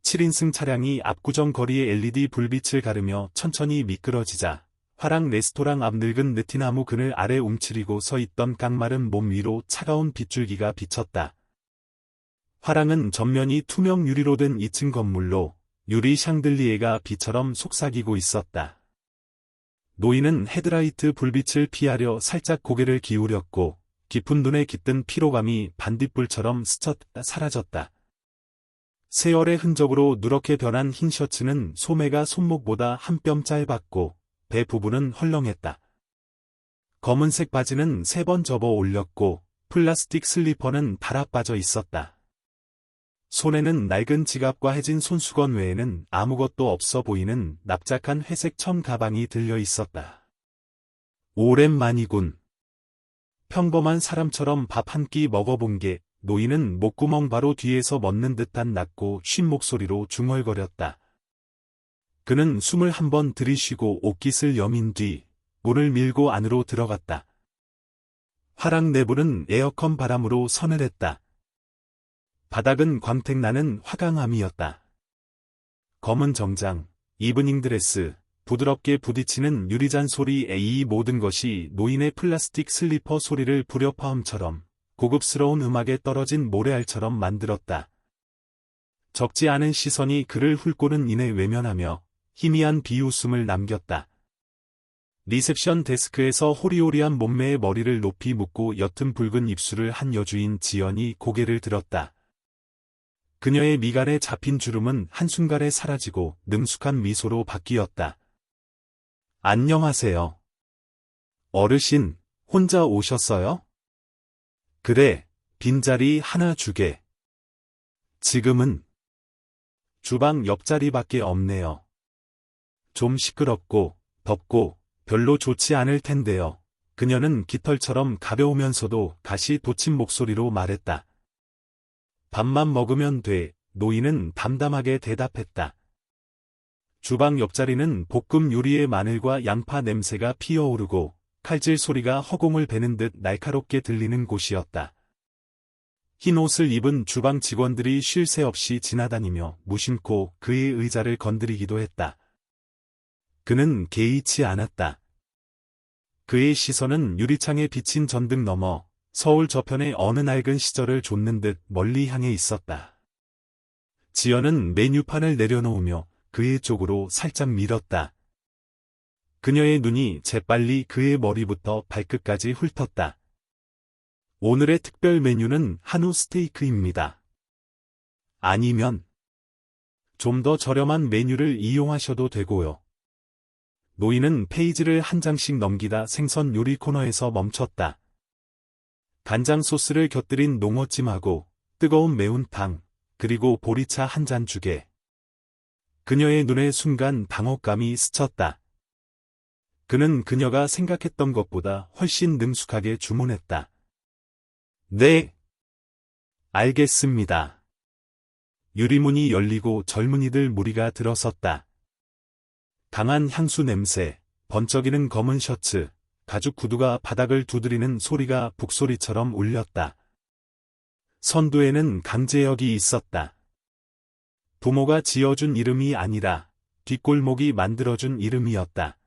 7인승 차량이 압구정 거리의 LED 불빛을 가르며 천천히 미끄러지자 화랑 레스토랑 앞 늙은 느티나무 그늘 아래 움츠리고 서 있던 깡마른 몸 위로 차가운 빗줄기가 비쳤다. 화랑은 전면이 투명 유리로 된 2층 건물로 유리 샹들리에가 비처럼 속삭이고 있었다. 노인은 헤드라이트 불빛을 피하려 살짝 고개를 기울였고 깊은 눈에 깃든 피로감이 반딧불처럼 스쳐 사라졌다. 세월의 흔적으로 누렇게 변한 흰 셔츠는 소매가 손목보다 한 뼘 짧았고 배 부분은 헐렁했다. 검은색 바지는 3번 접어 올렸고 플라스틱 슬리퍼는 달아 빠져 있었다. 손에는 낡은 지갑과 해진 손수건 외에는 아무것도 없어 보이는 납작한 회색 천 가방이 들려 있었다. 오랜만이군. 평범한 사람처럼 밥 한 끼 먹어본 게 노인은 목구멍 바로 뒤에서 멎는 듯한 낮고 쉰 목소리로 중얼거렸다. 그는 숨을 한번 들이쉬고 옷깃을 여민 뒤 문을 밀고 안으로 들어갔다. 화랑 내부는 에어컨 바람으로 서늘했다. 바닥은 광택나는 화강암이었다. 검은 정장, 이브닝 드레스, 부드럽게 부딪히는 유리잔 소리에 이 모든 것이 노인의 플라스틱 슬리퍼 소리를 불협화음처럼 고급스러운 음악에 떨어진 모래알처럼 만들었다. 적지 않은 시선이 그를 훑고는 이내 외면하며 희미한 비웃음을 남겼다. 리셉션 데스크에서 호리호리한 몸매의 머리를 높이 묶고 옅은 붉은 입술을 한 여주인 지연이 고개를 들었다. 그녀의 미간에 잡힌 주름은 한순간에 사라지고 능숙한 미소로 바뀌었다. 안녕하세요. 어르신, 혼자 오셨어요? 그래, 빈자리 하나 주게. 지금은 주방 옆자리밖에 없네요. 좀 시끄럽고 덥고 별로 좋지 않을 텐데요. 그녀는 깃털처럼 가벼우면서도 가시 돋친 목소리로 말했다. 밥만 먹으면 돼, 노인은 담담하게 대답했다. 주방 옆자리는 볶음 요리의 마늘과 양파 냄새가 피어오르고 칼질 소리가 허공을 베는 듯 날카롭게 들리는 곳이었다. 흰 옷을 입은 주방 직원들이 쉴 새 없이 지나다니며 무심코 그의 의자를 건드리기도 했다. 그는 개의치 않았다. 그의 시선은 유리창에 비친 전등 너머 서울 저편의 어느 낡은 시절을 좇는 듯 멀리 향해 있었다. 지연은 메뉴판을 내려놓으며 그의 쪽으로 살짝 밀었다. 그녀의 눈이 재빨리 그의 머리부터 발끝까지 훑었다. 오늘의 특별 메뉴는 한우 스테이크입니다. 아니면 좀 더 저렴한 메뉴를 이용하셔도 되고요. 노인은 페이지를 한 장씩 넘기다 생선 요리 코너에서 멈췄다. 간장 소스를 곁들인 농어찜하고 뜨거운 매운탕, 그리고 보리차 한 잔 주게. 그녀의 눈에 순간 당혹감이 스쳤다. 그는 그녀가 생각했던 것보다 훨씬 능숙하게 주문했다. 네. 알겠습니다. 유리문이 열리고 젊은이들 무리가 들어섰다. 강한 향수 냄새, 번쩍이는 검은 셔츠, 가죽 구두가 바닥을 두드리는 소리가 북소리처럼 울렸다. 선두에는 강재혁이 있었다. 부모가 지어준 이름이 아니라 뒷골목이 만들어준 이름이었다.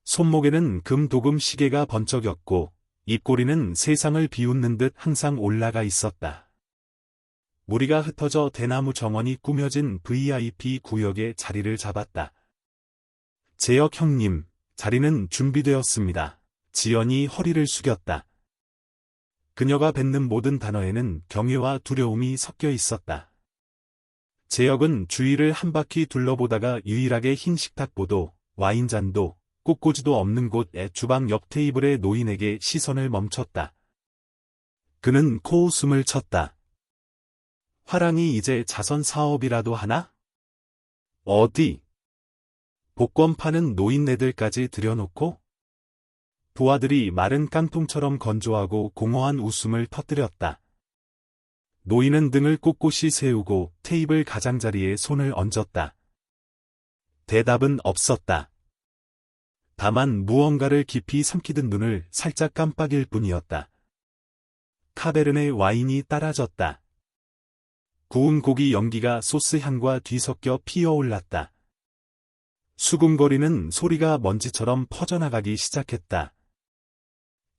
손목에는 금도금 시계가 번쩍였고 입꼬리는 세상을 비웃는 듯 항상 올라가 있었다. 무리가 흩어져 대나무 정원이 꾸며진 VIP 구역에 자리를 잡았다. 재혁 형님, 자리는 준비되었습니다. 지연이 허리를 숙였다. 그녀가 뱉는 모든 단어에는 경외와 두려움이 섞여 있었다. 재혁은 주위를 한 바퀴 둘러보다가 유일하게 흰 식탁보도, 와인잔도, 꽃꽂이도 없는 곳의 주방 옆 테이블의 노인에게 시선을 멈췄다. 그는 코웃음을 쳤다. 화랑이 이제 자선 사업이라도 하나? 어디? 복권 파는 노인네들까지 들여놓고? 부하들이 마른 깡통처럼 건조하고 공허한 웃음을 터뜨렸다. 노인은 등을 꼿꼿이 세우고 테이블 가장자리에 손을 얹었다. 대답은 없었다. 다만 무언가를 깊이 삼키듯 눈을 살짝 깜빡일 뿐이었다. 카베르네 와인이 따라졌다. 구운 고기 연기가 소스 향과 뒤섞여 피어올랐다. 수군거리는 소리가 먼지처럼 퍼져나가기 시작했다.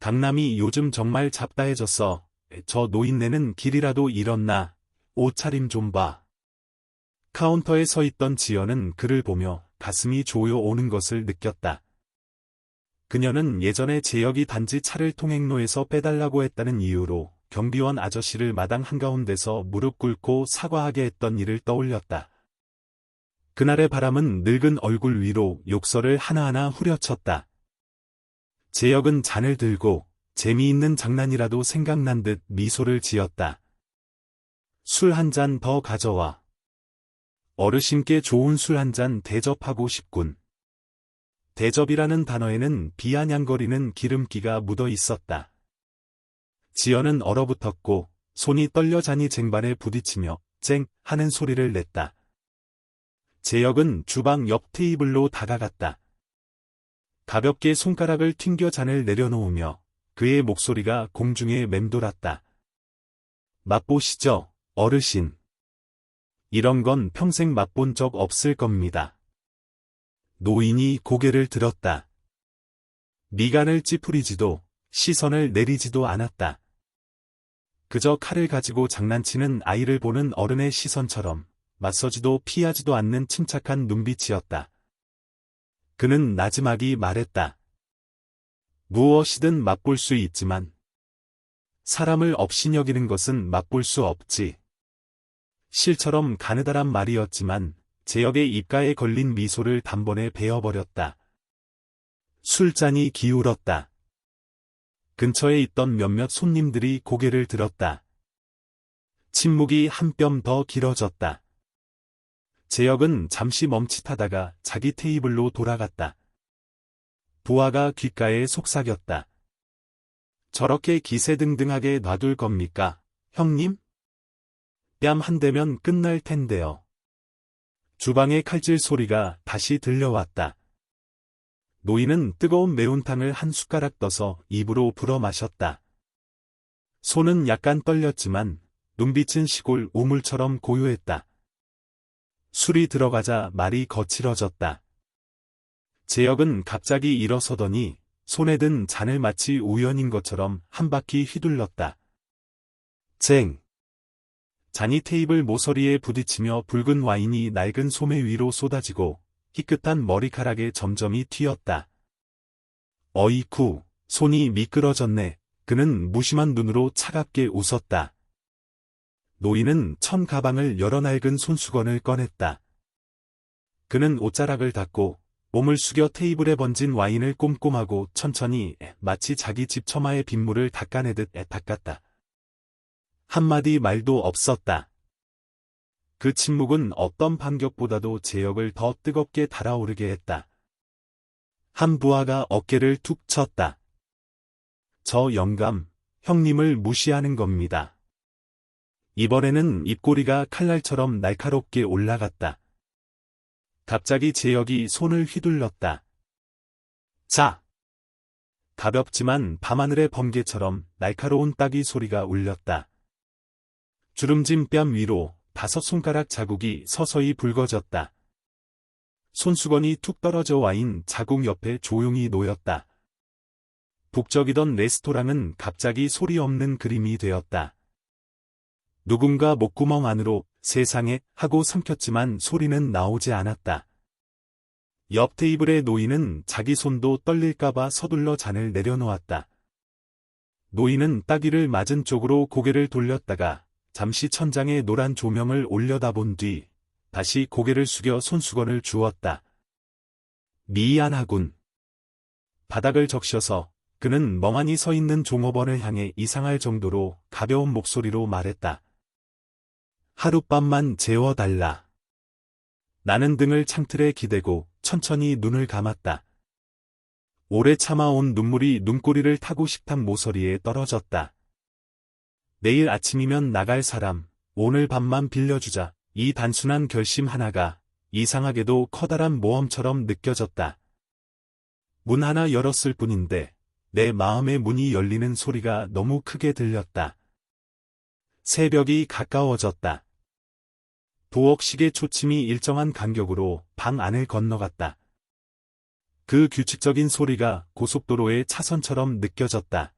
강남이 요즘 정말 잡다해졌어. 저 노인네는 길이라도 잃었나. 옷차림 좀 봐. 카운터에 서 있던 지연은 그를 보며 가슴이 조여오는 것을 느꼈다. 그녀는 예전에 재혁이 단지 차를 통행로에서 빼달라고 했다는 이유로 경비원 아저씨를 마당 한가운데서 무릎 꿇고 사과하게 했던 일을 떠올렸다. 그날의 바람은 늙은 얼굴 위로 욕설을 하나하나 후려쳤다. 재혁은 잔을 들고 재미있는 장난이라도 생각난 듯 미소를 지었다. 술 한 잔 더 가져와. 어르신께 좋은 술 한 잔 대접하고 싶군. 대접이라는 단어에는 비아냥거리는 기름기가 묻어 있었다. 지연은 얼어붙었고 손이 떨려 잔이 쟁반에 부딪히며 쨍 하는 소리를 냈다. 재혁은 주방 옆 테이블로 다가갔다. 가볍게 손가락을 튕겨 잔을 내려놓으며 그의 목소리가 공중에 맴돌았다. 맛보시죠, 어르신. 이런 건 평생 맛본 적 없을 겁니다. 노인이 고개를 들었다. 미간을 찌푸리지도 시선을 내리지도 않았다. 그저 칼을 가지고 장난치는 아이를 보는 어른의 시선처럼 맞서지도 피하지도 않는 침착한 눈빛이었다. 그는 나지막이 말했다. 무엇이든 맛볼 수 있지만 사람을 업신여기는 것은 맛볼 수 없지. 실처럼 가느다란 말이었지만 재혁의 입가에 걸린 미소를 단번에 베어버렸다. 술잔이 기울었다. 근처에 있던 몇몇 손님들이 고개를 들었다. 침묵이 한 뼘 더 길어졌다. 재혁은 잠시 멈칫하다가 자기 테이블로 돌아갔다. 부하가 귓가에 속삭였다. 저렇게 기세등등하게 놔둘 겁니까, 형님? 뺨 한 대면 끝날 텐데요. 주방의 칼질 소리가 다시 들려왔다. 노인은 뜨거운 매운탕을 한 숟가락 떠서 입으로 불어 마셨다. 손은 약간 떨렸지만 눈빛은 시골 우물처럼 고요했다. 술이 들어가자 말이 거칠어졌다. 재혁은 갑자기 일어서더니 손에 든 잔을 마치 우연인 것처럼 한 바퀴 휘둘렀다. 쟁! 잔이 테이블 모서리에 부딪히며 붉은 와인이 낡은 소매 위로 쏟아지고 희끗한 머리카락에 점점이 튀었다. 어이쿠, 손이 미끄러졌네. 그는 무심한 눈으로 차갑게 웃었다. 노인은 천 가방을 열어 낡은 손수건을 꺼냈다. 그는 옷자락을 닫고 몸을 숙여 테이블에 번진 와인을 꼼꼼하고 천천히 마치 자기 집 처마의 빗물을 닦아내듯 닦았다. 한마디 말도 없었다. 그 침묵은 어떤 반격보다도 재혁을 더 뜨겁게 달아오르게 했다. 한 부하가 어깨를 툭 쳤다. 저 영감, 형님을 무시하는 겁니다. 이번에는 입꼬리가 칼날처럼 날카롭게 올라갔다. 갑자기 재혁이 손을 휘둘렀다. 자! 가볍지만 밤하늘의 번개처럼 날카로운 따귀 소리가 울렸다. 주름진 뺨 위로 5손가락 자국이 서서히 붉어졌다. 손수건이 툭 떨어져 와인 자국 옆에 조용히 놓였다. 북적이던 레스토랑은 갑자기 소리 없는 그림이 되었다. 누군가 목구멍 안으로 세상에 하고 삼켰지만 소리는 나오지 않았다. 옆 테이블의 노인은 자기 손도 떨릴까봐 서둘러 잔을 내려놓았다. 노인은 따귀를 맞은 쪽으로 고개를 돌렸다가 잠시 천장에 노란 조명을 올려다본 뒤 다시 고개를 숙여 손수건을 주웠다. 미안하군. 바닥을 적셔서 그는 멍하니 서 있는 종업원을 향해 이상할 정도로 가벼운 목소리로 말했다. 하룻밤만 재워달라. 나는 등을 창틀에 기대고 천천히 눈을 감았다. 오래 참아온 눈물이 눈꼬리를 타고 식탁 모서리에 떨어졌다. 내일 아침이면 나갈 사람, 오늘 밤만 빌려주자. 이 단순한 결심 하나가 이상하게도 커다란 모험처럼 느껴졌다. 문 하나 열었을 뿐인데 내 마음의 문이 열리는 소리가 너무 크게 들렸다. 새벽이 가까워졌다. 부엌 시계 초침이 일정한 간격으로 방 안을 건너갔다. 그 규칙적인 소리가 고속도로의 차선처럼 느껴졌다.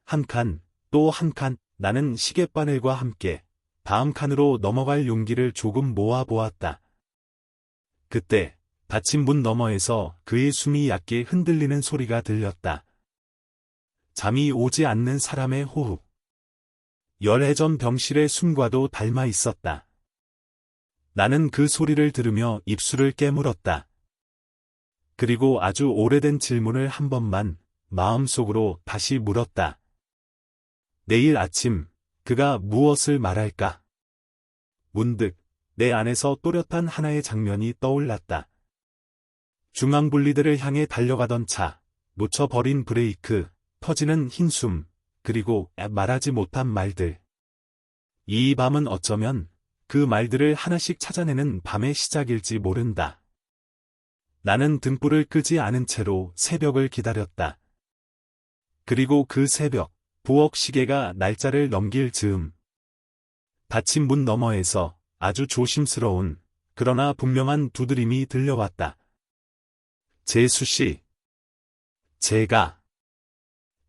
한 칸, 또 한 칸, 나는 시계바늘과 함께 다음 칸으로 넘어갈 용기를 조금 모아보았다. 그때 닫힌 문 너머에서 그의 숨이 얕게 흔들리는 소리가 들렸다. 잠이 오지 않는 사람의 호흡. 열애전 병실의 숨과도 닮아 있었다. 나는 그 소리를 들으며 입술을 깨물었다. 그리고 아주 오래된 질문을 한 번만 마음속으로 다시 물었다. 내일 아침 그가 무엇을 말할까? 문득 내 안에서 또렷한 하나의 장면이 떠올랐다. 중앙분리대를 향해 달려가던 차, 놓쳐버린 브레이크, 터지는 흰숨, 그리고 말하지 못한 말들. 이 밤은 어쩌면 그 말들을 하나씩 찾아내는 밤의 시작일지 모른다. 나는 등불을 끄지 않은 채로 새벽을 기다렸다. 그리고 그 새벽, 부엌 시계가 날짜를 넘길 즈음. 닫힌 문 너머에서 아주 조심스러운, 그러나 분명한 두드림이 들려왔다. 재수 씨. 제가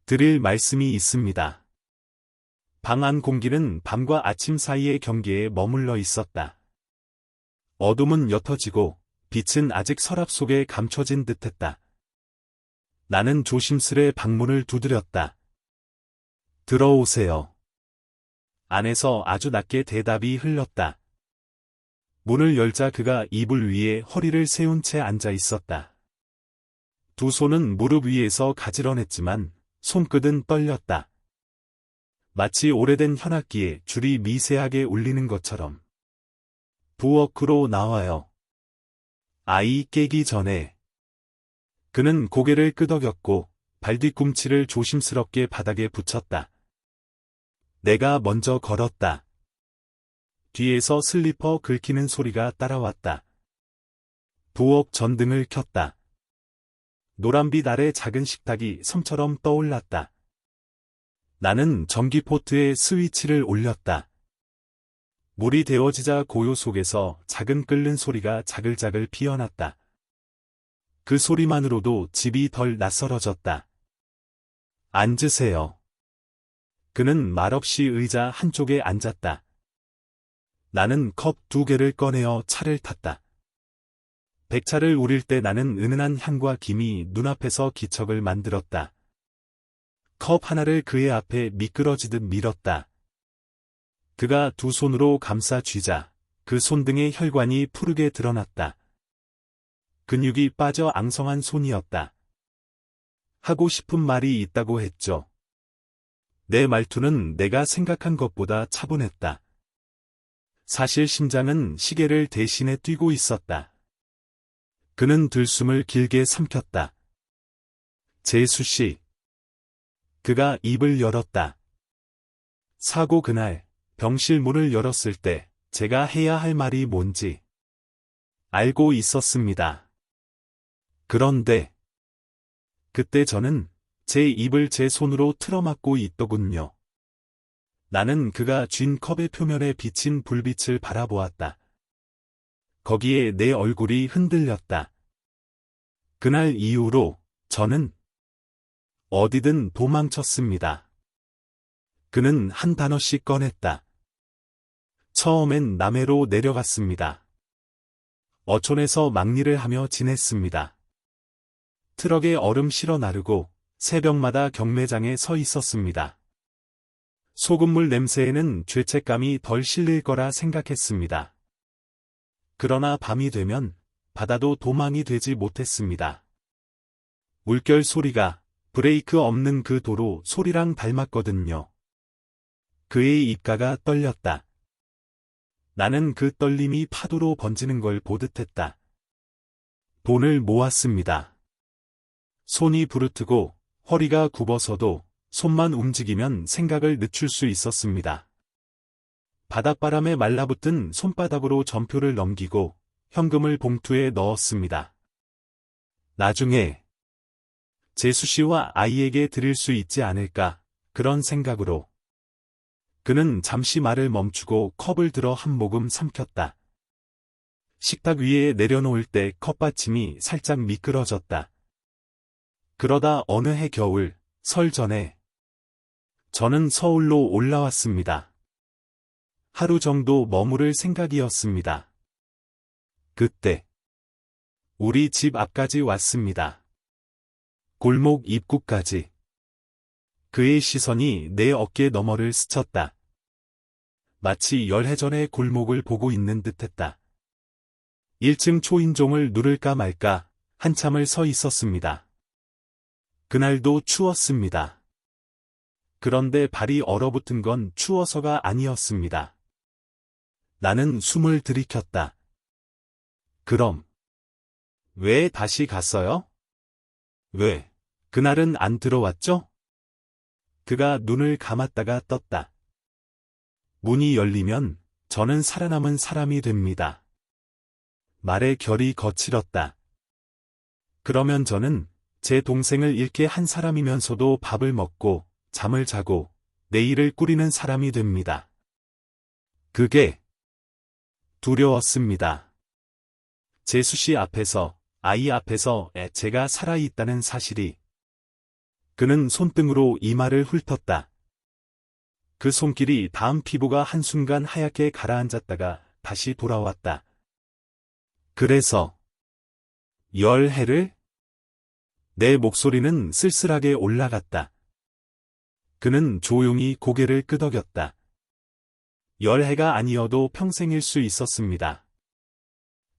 드릴 말씀이 있습니다. 방 안 공기는 밤과 아침 사이의 경계에 머물러 있었다. 어둠은 옅어지고 빛은 아직 서랍 속에 감춰진 듯했다. 나는 조심스레 방문을 두드렸다. 들어오세요. 안에서 아주 낮게 대답이 흘렀다. 문을 열자 그가 이불 위에 허리를 세운 채 앉아 있었다. 두 손은 무릎 위에서 가지런했지만 손끝은 떨렸다. 마치 오래된 현악기에 줄이 미세하게 울리는 것처럼. 부엌으로 나와요. 아이 깨기 전에. 그는 고개를 끄덕였고 발뒤꿈치를 조심스럽게 바닥에 붙였다. 내가 먼저 걸었다. 뒤에서 슬리퍼 긁히는 소리가 따라왔다. 부엌 전등을 켰다. 노란빛 아래 작은 식탁이 섬처럼 떠올랐다. 나는 전기포트에 스위치를 올렸다. 물이 데워지자 고요 속에서 작은 끓는 소리가 자글자글 피어났다. 그 소리만으로도 집이 덜 낯설어졌다. 앉으세요. 그는 말없이 의자 한쪽에 앉았다. 나는 컵 2개를 꺼내어 차를 탔다. 백차를 우릴 때 나는 은은한 향과 김이 눈앞에서 기척을 만들었다. 컵 하나를 그의 앞에 미끄러지듯 밀었다. 그가 두 손으로 감싸 쥐자 그 손등의 혈관이 푸르게 드러났다. 근육이 빠져 앙성한 손이었다. 하고 싶은 말이 있다고 했죠. 내 말투는 내가 생각한 것보다 차분했다. 사실 심장은 시계를 대신해 뛰고 있었다. 그는 들숨을 길게 삼켰다. 재수 씨. 그가 입을 열었다. 사고 그날 병실 문을 열었을 때 제가 해야 할 말이 뭔지 알고 있었습니다. 그런데 그때 저는 제 입을 제 손으로 틀어막고 있더군요. 나는 그가 쥔 컵의 표면에 비친 불빛을 바라보았다. 거기에 내 얼굴이 흔들렸다. 그날 이후로 저는 어디든 도망쳤습니다. 그는 한 단어씩 꺼냈다. 처음엔 남해로 내려갔습니다. 어촌에서 막리를 하며 지냈습니다. 트럭에 얼음 실어 나르고 새벽마다 경매장에 서 있었습니다. 소금물 냄새에는 죄책감이 덜 실릴 거라 생각했습니다. 그러나 밤이 되면 바다도 도망이 되지 못했습니다. 물결 소리가 브레이크 없는 그 도로 소리랑 닮았거든요. 그의 입가가 떨렸다. 나는 그 떨림이 파도로 번지는 걸 보듯했다. 돈을 모았습니다. 손이 부르트고 허리가 굽어서도 손만 움직이면 생각을 늦출 수 있었습니다. 바닷바람에 말라붙은 손바닥으로 전표를 넘기고 현금을 봉투에 넣었습니다. 나중에 재수 씨와 아이에게 드릴 수 있지 않을까, 그런 생각으로. 그는 잠시 말을 멈추고 컵을 들어 한 모금 삼켰다. 식탁 위에 내려놓을 때 컵받침이 살짝 미끄러졌다. 그러다 어느 해 겨울, 설 전에 저는 서울로 올라왔습니다. 하루 정도 머무를 생각이었습니다. 그때 우리 집 앞까지 왔습니다. 골목 입구까지. 그의 시선이 내 어깨 너머를 스쳤다. 마치 열해 전에 골목을 보고 있는 듯했다. 1층 초인종을 누를까 말까 한참을 서 있었습니다. 그날도 추웠습니다. 그런데 발이 얼어붙은 건 추워서가 아니었습니다. 나는 숨을 들이켰다. 그럼 왜 다시 갔어요? 왜? 그날은 안 들어왔죠? 그가 눈을 감았다가 떴다. 문이 열리면 저는 살아남은 사람이 됩니다. 말의 결이 거칠었다. 그러면 저는 제 동생을 잃게 한 사람이면서도 밥을 먹고 잠을 자고 내일을 꾸리는 사람이 됩니다. 그게 두려웠습니다. 재수 씨 앞에서, 아이 앞에서 제가 살아있다는 사실이. 그는 손등으로 이마를 훑었다. 그 손길이 닿은 피부가 한순간 하얗게 가라앉았다가 다시 돌아왔다. 그래서 열해를? 내 목소리는 쓸쓸하게 올라갔다. 그는 조용히 고개를 끄덕였다. 열해가 아니어도 평생일 수 있었습니다.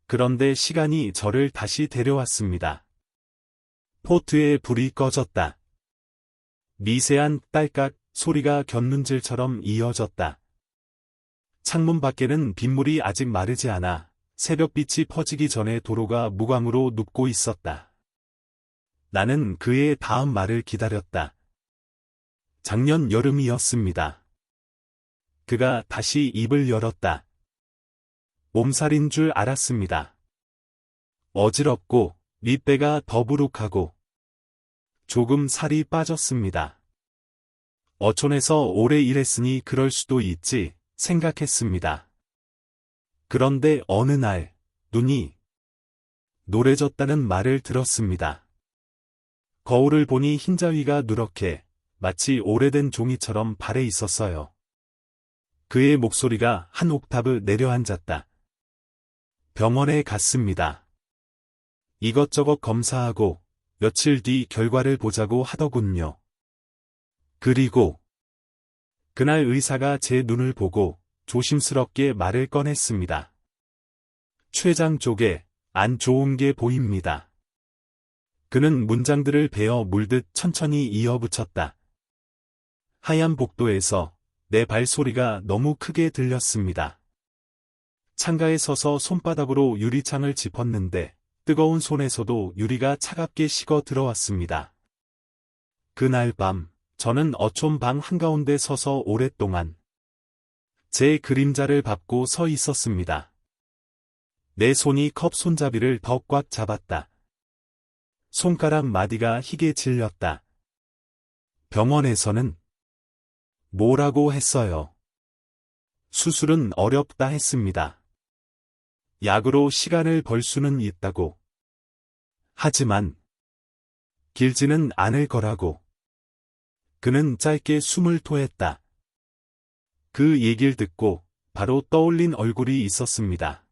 그런데 시간이 저를 다시 데려왔습니다. 포트에 불이 꺼졌다. 미세한 딸깍 소리가 곁눈질처럼 이어졌다. 창문 밖에는 빗물이 아직 마르지 않아 새벽빛이 퍼지기 전에 도로가 무광으로 눕고 있었다. 나는 그의 다음 말을 기다렸다. 작년 여름이었습니다. 그가 다시 입을 열었다. 몸살인 줄 알았습니다. 어지럽고 밑배가 더부룩하고 조금 살이 빠졌습니다. 어촌에서 오래 일했으니 그럴 수도 있지 생각했습니다. 그런데 어느 날 눈이 노래졌다는 말을 들었습니다. 거울을 보니 흰자위가 누렇게 마치 오래된 종이처럼 발에 있었어요. 그의 목소리가 한 옥타브 내려앉았다. 병원에 갔습니다. 이것저것 검사하고 며칠 뒤 결과를 보자고 하더군요. 그리고 그날 의사가 제 눈을 보고 조심스럽게 말을 꺼냈습니다. 췌장 쪽에 안 좋은 게 보입니다. 그는 문장들을 베어 물듯 천천히 이어붙였다. 하얀 복도에서 내 발소리가 너무 크게 들렸습니다. 창가에 서서 손바닥으로 유리창을 짚었는데 뜨거운 손에서도 유리가 차갑게 식어 들어왔습니다. 그날 밤 저는 어촌 방 한가운데 서서 오랫동안 제 그림자를 밟고 서 있었습니다. 내 손이 컵 손잡이를 더 꽉 잡았다. 손가락 마디가 희게 질렸다. 병원에서는 뭐라고 했어요? 수술은 어렵다 했습니다. 약으로 시간을 벌 수는 있다고. 하지만 길지는 않을 거라고. 그는 짧게 숨을 토했다. 그 얘기를 듣고 바로 떠올린 얼굴이 있었습니다.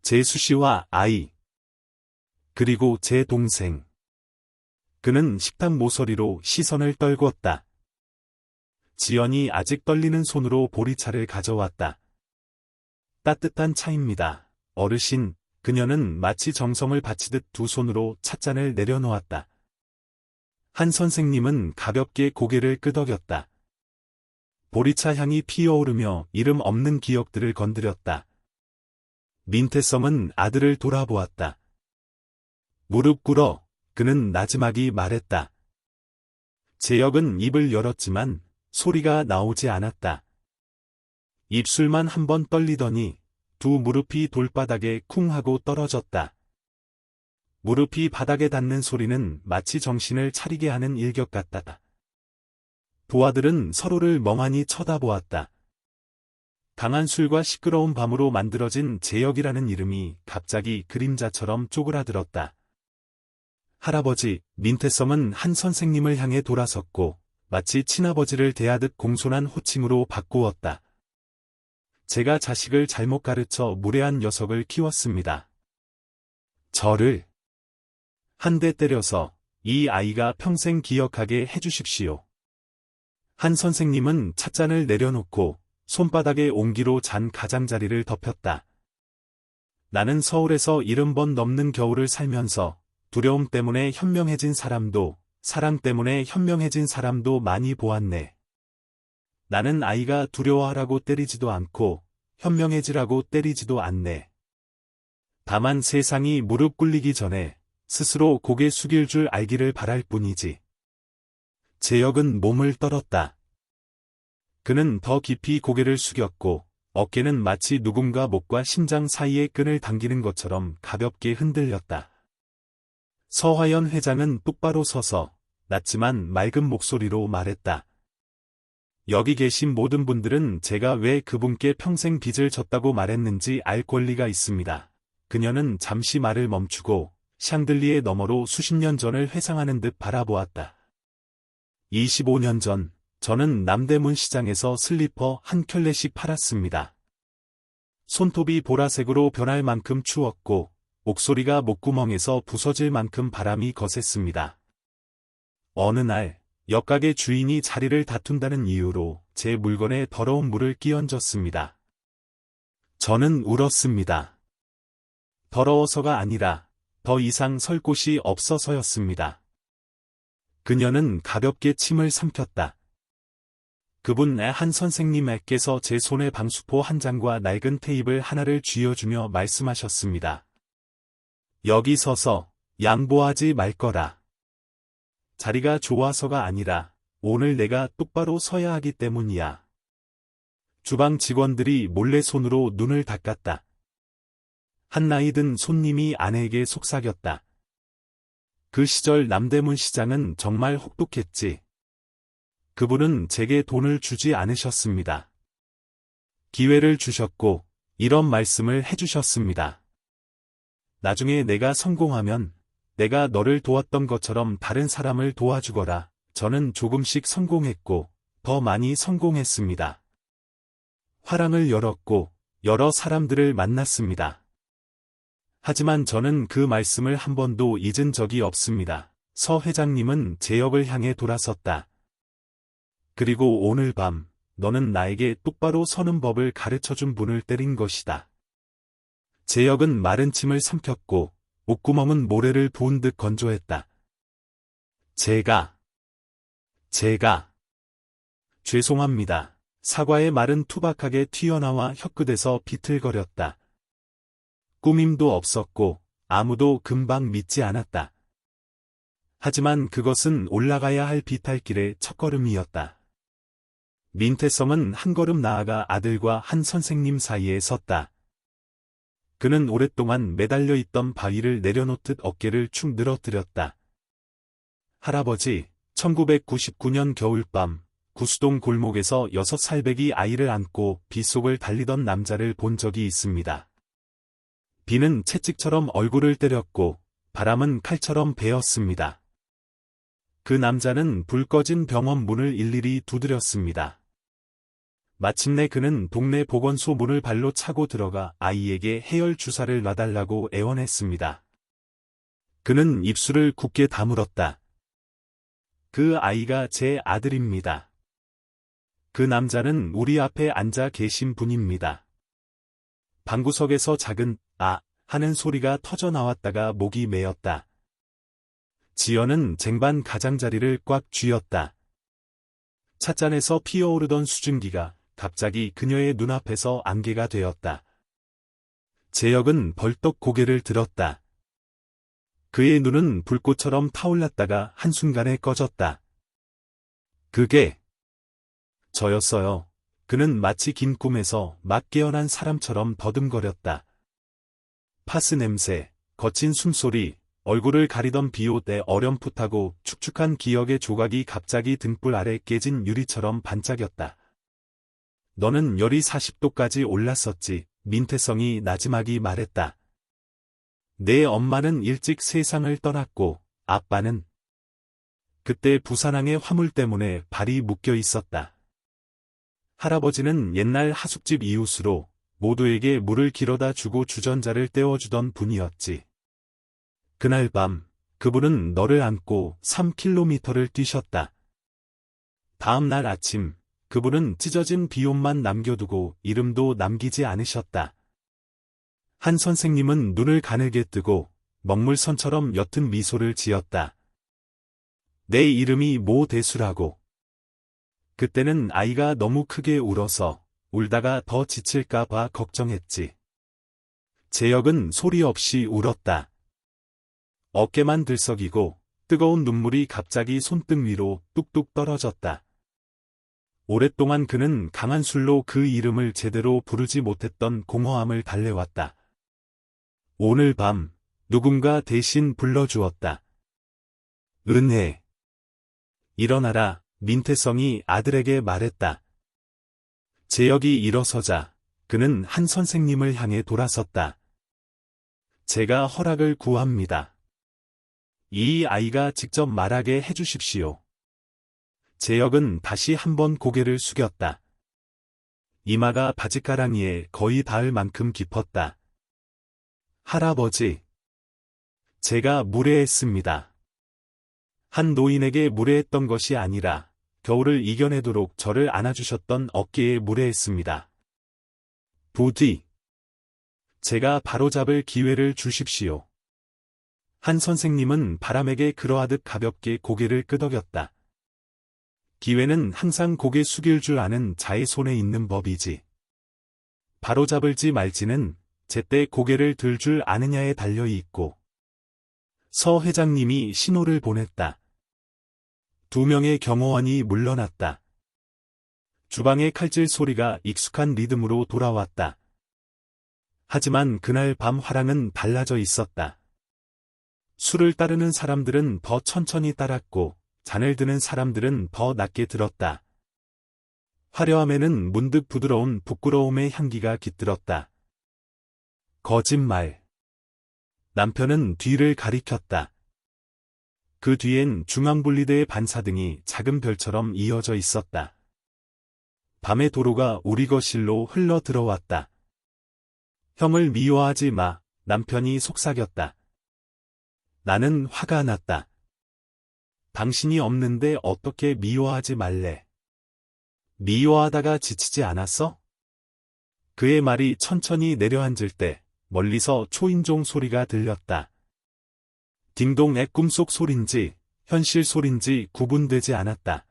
재수 씨와 아이. 그리고 제 동생. 그는 식탁 모서리로 시선을 떨구었다. 지연이 아직 떨리는 손으로 보리차를 가져왔다. 따뜻한 차입니다. 어르신, 그녀는 마치 정성을 바치듯 두 손으로 찻잔을 내려놓았다. 한 선생님은 가볍게 고개를 끄덕였다. 보리차 향이 피어오르며 이름 없는 기억들을 건드렸다. 민태성은 아들을 돌아보았다. 무릎 꿇어, 그는 나지막이 말했다. 재혁은 입을 열었지만 소리가 나오지 않았다. 입술만 한번 떨리더니 두 무릎이 돌바닥에 쿵 하고 떨어졌다. 무릎이 바닥에 닿는 소리는 마치 정신을 차리게 하는 일격 같다. 부하들은 서로를 멍하니 쳐다보았다. 강한 술과 시끄러운 밤으로 만들어진 제역이라는 이름이 갑자기 그림자처럼 쪼그라들었다. 할아버지, 민태성은 한 선생님을 향해 돌아섰고 마치 친아버지를 대하듯 공손한 호칭으로 바꾸었다. 제가 자식을 잘못 가르쳐 무례한 녀석을 키웠습니다. 저를 한 대 때려서 이 아이가 평생 기억하게 해주십시오. 한 선생님은 찻잔을 내려놓고 손바닥에 옹기로 잔 가장자리를 덮였다. 나는 서울에서 70번 넘는 겨울을 살면서 두려움 때문에 현명해진 사람도, 사랑 때문에 현명해진 사람도 많이 보았네. 나는 아이가 두려워하라고 때리지도 않고 현명해지라고 때리지도 않네. 다만 세상이 무릎 꿇리기 전에 스스로 고개 숙일 줄 알기를 바랄 뿐이지. 제역은 몸을 떨었다. 그는 더 깊이 고개를 숙였고 어깨는 마치 누군가 목과 심장 사이의 끈을 당기는 것처럼 가볍게 흔들렸다. 서화연 회장은 똑바로 서서 낮지만 맑은 목소리로 말했다. 여기 계신 모든 분들은 제가 왜 그분께 평생 빚을 졌다고 말했는지 알 권리가 있습니다. 그녀는 잠시 말을 멈추고 샹들리에 너머로 수십 년 전을 회상하는 듯 바라보았다. 25년 전, 저는 남대문 시장에서 슬리퍼 한 켤레씩 팔았습니다. 손톱이 보라색으로 변할 만큼 추웠고, 목소리가 목구멍에서 부서질 만큼 바람이 거셌습니다. 어느 날, 옆가게 주인이 자리를 다툰다는 이유로 제 물건에 더러운 물을 끼얹었습니다. 저는 울었습니다. 더러워서가 아니라 더 이상 설 곳이 없어서였습니다. 그녀는 가볍게 침을 삼켰다. 그분 한 선생님께서 제 손에 방수포 한 장과 낡은 테이블 하나를 쥐어주며 말씀하셨습니다. 여기 서서 양보하지 말 거라. 자리가 좋아서가 아니라 오늘 내가 똑바로 서야 하기 때문이야. 주방 직원들이 몰래 손으로 눈을 닦았다. 한 나이 든 손님이 아내에게 속삭였다. 그 시절 남대문 시장은 정말 혹독했지. 그분은 제게 돈을 주지 않으셨습니다. 기회를 주셨고 이런 말씀을 해주셨습니다. 나중에 내가 성공하면 내가 너를 도왔던 것처럼 다른 사람을 도와주거라. 저는 조금씩 성공했고 더 많이 성공했습니다. 화랑을 열었고 여러 사람들을 만났습니다. 하지만 저는 그 말씀을 한 번도 잊은 적이 없습니다. 서 회장님은 제 역을 향해 돌아섰다. 그리고 오늘 밤 너는 나에게 똑바로 서는 법을 가르쳐준 분을 때린 것이다. 제 역은 마른 침을 삼켰고 목구멍은 모래를 부은 듯 건조했다. 제가 죄송합니다. 사과의 말은 투박하게 튀어나와 혀끝에서 비틀거렸다. 꾸밈도 없었고 아무도 금방 믿지 않았다. 하지만 그것은 올라가야 할 비탈길의 첫걸음이었다. 민태성은 한 걸음 나아가 아들과 한 선생님 사이에 섰다. 그는 오랫동안 매달려 있던 바위를 내려놓듯 어깨를 축 늘어뜨렸다. 할아버지, 1999년 겨울밤, 구수동 골목에서 6살배기 아이를 안고 빗속을 달리던 남자를 본 적이 있습니다. 비는 채찍처럼 얼굴을 때렸고 바람은 칼처럼 베었습니다. 그 남자는 불 꺼진 병원 문을 일일이 두드렸습니다. 마침내 그는 동네 보건소 문을 발로 차고 들어가 아이에게 해열 주사를 놔달라고 애원했습니다. 그는 입술을 굳게 다물었다. 그 아이가 제 아들입니다. 그 남자는 우리 앞에 앉아 계신 분입니다. 방구석에서 작은 아 하는 소리가 터져 나왔다가 목이 메었다. 지연은 쟁반 가장자리를 꽉 쥐었다. 찻잔에서 피어오르던 수증기가 갑자기 그녀의 눈앞에서 안개가 되었다. 제역은 벌떡 고개를 들었다. 그의 눈은 불꽃처럼 타올랐다가 한순간에 꺼졌다. 그게 저였어요. 그는 마치 긴 꿈에서 막 깨어난 사람처럼 더듬거렸다. 파스 냄새, 거친 숨소리, 얼굴을 가리던 비옷의 어렴풋하고 축축한 기억의 조각이 갑자기 등불 아래 깨진 유리처럼 반짝였다. 너는 열이 40도까지 올랐었지, 민태성이 나지막이 말했다. 내 엄마는 일찍 세상을 떠났고, 아빠는 그때 부산항의 화물 때문에 발이 묶여 있었다. 할아버지는 옛날 하숙집 이웃으로 모두에게 물을 길어다 주고 주전자를 떼어주던 분이었지. 그날 밤, 그분은 너를 안고 3km를 뛰셨다. 다음 날 아침, 그분은 찢어진 비옷만 남겨두고 이름도 남기지 않으셨다. 한 선생님은 눈을 가늘게 뜨고 먹물선처럼 옅은 미소를 지었다. 내 이름이 모 대수라고. 그때는 아이가 너무 크게 울어서 울다가 더 지칠까 봐 걱정했지. 재혁은 소리 없이 울었다. 어깨만 들썩이고 뜨거운 눈물이 갑자기 손등 위로 뚝뚝 떨어졌다. 오랫동안 그는 강한 술로 그 이름을 제대로 부르지 못했던 공허함을 달래왔다. 오늘 밤 누군가 대신 불러주었다. 은혜. 일어나라, 민태성이 아들에게 말했다. 재혁이 일어서자 그는 한 선생님을 향해 돌아섰다. 제가 허락을 구합니다. 이 아이가 직접 말하게 해주십시오. 재혁은 다시 한번 고개를 숙였다. 이마가 바지가랑이에 거의 닿을 만큼 깊었다. 할아버지. 제가 무례했습니다. 한 노인에게 무례했던 것이 아니라 겨울을 이겨내도록 저를 안아주셨던 어깨에 무례했습니다. 부디 제가 바로잡을 기회를 주십시오. 한 선생님은 바람에게 그러하듯 가볍게 고개를 끄덕였다. 기회는 항상 고개 숙일 줄 아는 자의 손에 있는 법이지. 바로잡을지 말지는 제때 고개를 들 줄 아느냐에 달려있고. 서 회장님이 신호를 보냈다. 2명의 경호원이 물러났다. 주방의 칼질 소리가 익숙한 리듬으로 돌아왔다. 하지만 그날 밤 화랑은 달라져 있었다. 술을 따르는 사람들은 더 천천히 따랐고 잔을 드는 사람들은 더 낮게 들었다. 화려함에는 문득 부드러운 부끄러움의 향기가 깃들었다. 거짓말. 남편은 뒤를 가리켰다. 그 뒤엔 중앙분리대의 반사등이 작은 별처럼 이어져 있었다. 밤의 도로가 우리 거실로 흘러 들어왔다. 형을 미워하지 마, 남편이 속삭였다. 나는 화가 났다. 당신이 없는데 어떻게 미워하지 말래? 미워하다가 지치지 않았어? 그의 말이 천천히 내려앉을 때 멀리서 초인종 소리가 들렸다. 딩동의 꿈속 소린지 현실 소린지 구분되지 않았다.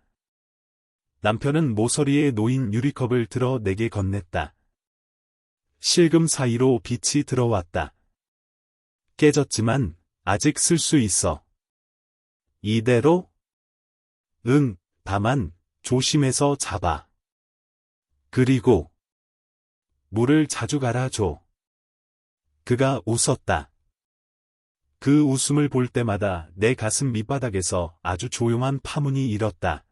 남편은 모서리에 놓인 유리컵을 들어 내게 건넸다. 실금 사이로 빛이 들어왔다. 깨졌지만 아직 쓸 수 있어. 이대로? 응, 다만 조심해서 잡아. 그리고 물을 자주 갈아줘. 그가 웃었다. 그 웃음을 볼 때마다 내 가슴 밑바닥에서 아주 조용한 파문이 일었다.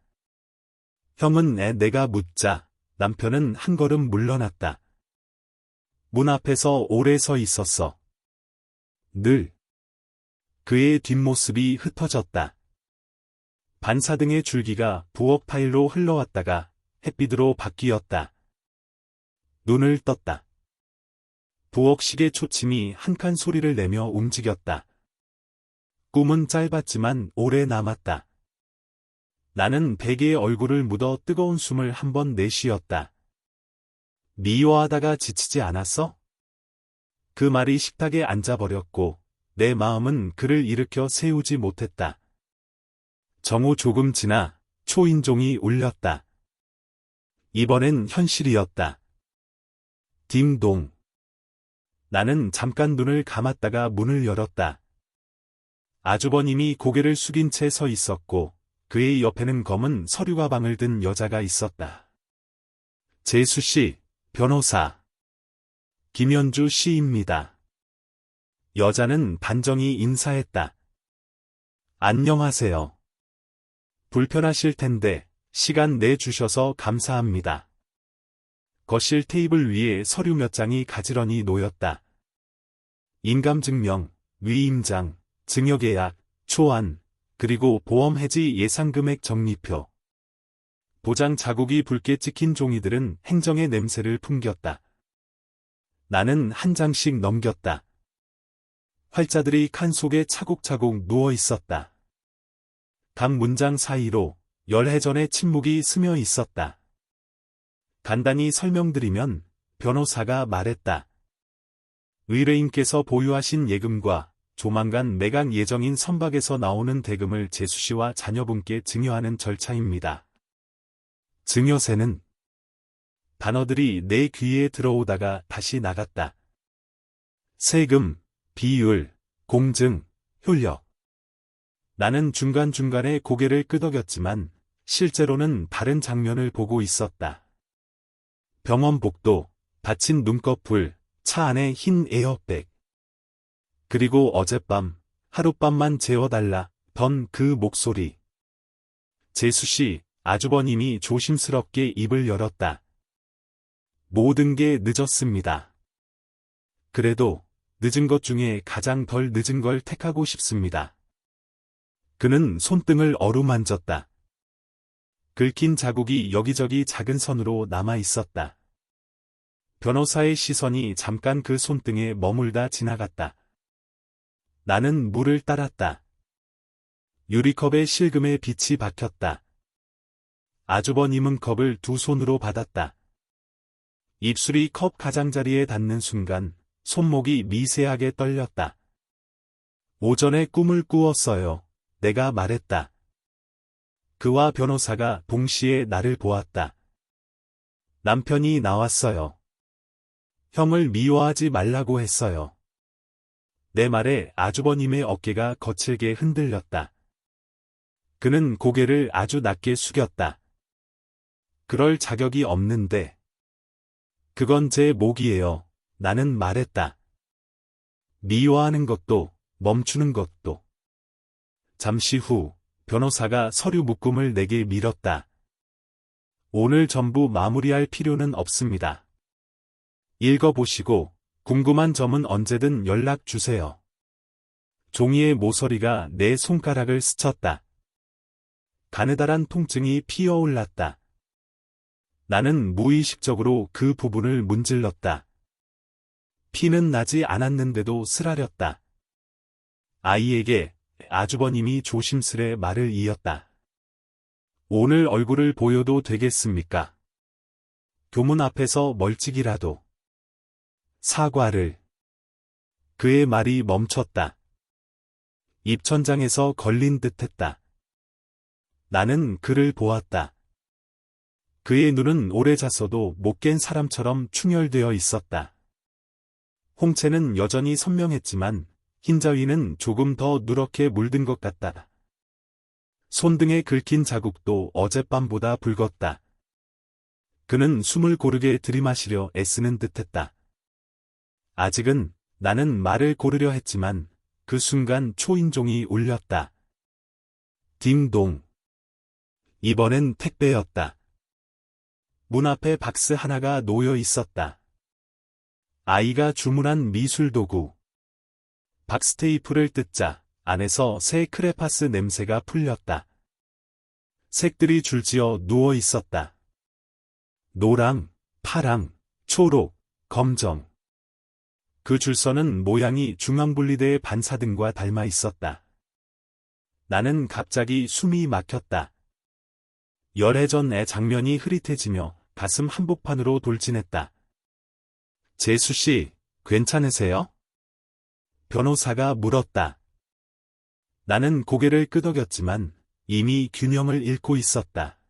형은 내가 묻자 남편은 한 걸음 물러났다. 문 앞에서 오래 서 있었어. 늘. 그의 뒷모습이 흩어졌다. 반사등의 줄기가 부엌 타일로 흘러왔다가 햇빛으로 바뀌었다. 눈을 떴다. 부엌 시계 초침이 한 칸 소리를 내며 움직였다. 꿈은 짧았지만 오래 남았다. 나는 베개에 얼굴을 묻어 뜨거운 숨을 한번 내쉬었다. 미워하다가 지치지 않았어? 그 말이 식탁에 앉아버렸고 내 마음은 그를 일으켜 세우지 못했다. 정오 조금 지나 초인종이 울렸다. 이번엔 현실이었다. 딩동. 나는 잠깐 눈을 감았다가 문을 열었다. 아주버님이 고개를 숙인 채 서 있었고 그의 옆에는 검은 서류 가방을 든 여자가 있었다. 재수 씨, 변호사. 김현주 씨입니다. 여자는 단정히 인사했다. 안녕하세요. 불편하실 텐데 시간 내주셔서 감사합니다. 거실 테이블 위에 서류 몇 장이 가지런히 놓였다. 인감증명, 위임장, 증여계약, 초안, 그리고 보험해지 예상금액 정리표. 도장 자국이 붉게 찍힌 종이들은 행정의 냄새를 풍겼다. 나는 한 장씩 넘겼다. 활자들이 칸 속에 차곡차곡 누워 있었다. 각 문장 사이로 열해전의 침묵이 스며 있었다. 간단히 설명드리면 변호사가 말했다. 의뢰인께서 보유하신 예금과 조만간 매각 예정인 선박에서 나오는 대금을 재수씨와 자녀분께 증여하는 절차입니다. 증여세는 단어들이 내 귀에 들어오다가 다시 나갔다. 세금, 비율, 공증, 효력. 나는 중간중간에 고개를 끄덕였지만 실제로는 다른 장면을 보고 있었다. 병원 복도, 닫힌 눈꺼풀, 차 안에 흰 에어백. 그리고 어젯밤, 하룻밤만 재워달라 던 그 목소리. 재수씨, 아주버님이 조심스럽게 입을 열었다. 모든 게 늦었습니다. 그래도 늦은 것 중에 가장 덜 늦은 걸 택하고 싶습니다. 그는 손등을 어루만졌다. 긁힌 자국이 여기저기 작은 선으로 남아 있었다. 변호사의 시선이 잠깐 그 손등에 머물다 지나갔다. 나는 물을 따랐다. 유리컵에 실금의 빛이 박혔다. 아주버님은 컵을 두 손으로 받았다. 입술이 컵 가장자리에 닿는 순간 손목이 미세하게 떨렸다. 오전에 꿈을 꾸었어요. 내가 말했다. 그와 변호사가 동시에 나를 보았다. 남편이 나왔어요. 형을 미워하지 말라고 했어요. 내 말에 아주버님의 어깨가 거칠게 흔들렸다. 그는 고개를 아주 낮게 숙였다. 그럴 자격이 없는데. 그건 제 목이에요. 나는 말했다. 미워하는 것도, 멈추는 것도. 잠시 후, 변호사가 서류 묶음을 내게 밀었다. 오늘 전부 마무리할 필요는 없습니다. 읽어보시고, 궁금한 점은 언제든 연락 주세요. 종이의 모서리가 내 손가락을 스쳤다. 가느다란 통증이 피어올랐다. 나는 무의식적으로 그 부분을 문질렀다. 피는 나지 않았는데도 쓰라렸다. 아이에게 아주버님이 조심스레 말을 이었다. 오늘 얼굴을 보여도 되겠습니까? 교문 앞에서 멀찍이라도. 사과를. 그의 말이 멈췄다. 입천장에서 걸린 듯했다. 나는 그를 보았다. 그의 눈은 오래 잤어도 못 깬 사람처럼 충혈되어 있었다. 홍채는 여전히 선명했지만 흰자위는 조금 더 누렇게 물든 것 같다. 손등에 긁힌 자국도 어젯밤보다 붉었다. 그는 숨을 고르게 들이마시려 애쓰는 듯했다. 아직은 나는 말을 고르려 했지만 그 순간 초인종이 울렸다. 딩동. 이번엔 택배였다. 문 앞에 박스 하나가 놓여 있었다. 아이가 주문한 미술도구. 박스 테이프를 뜯자 안에서 새 크레파스 냄새가 풀렸다. 색들이 줄지어 누워 있었다. 노랑, 파랑, 초록, 검정. 그 줄서는 모양이 중앙분리대의 반사등과 닮아 있었다. 나는 갑자기 숨이 막혔다. 열해전의 장면이 흐릿해지며 가슴 한복판으로 돌진했다. 재수씨, 괜찮으세요? 변호사가 물었다. 나는 고개를 끄덕였지만 이미 균형을 잃고 있었다.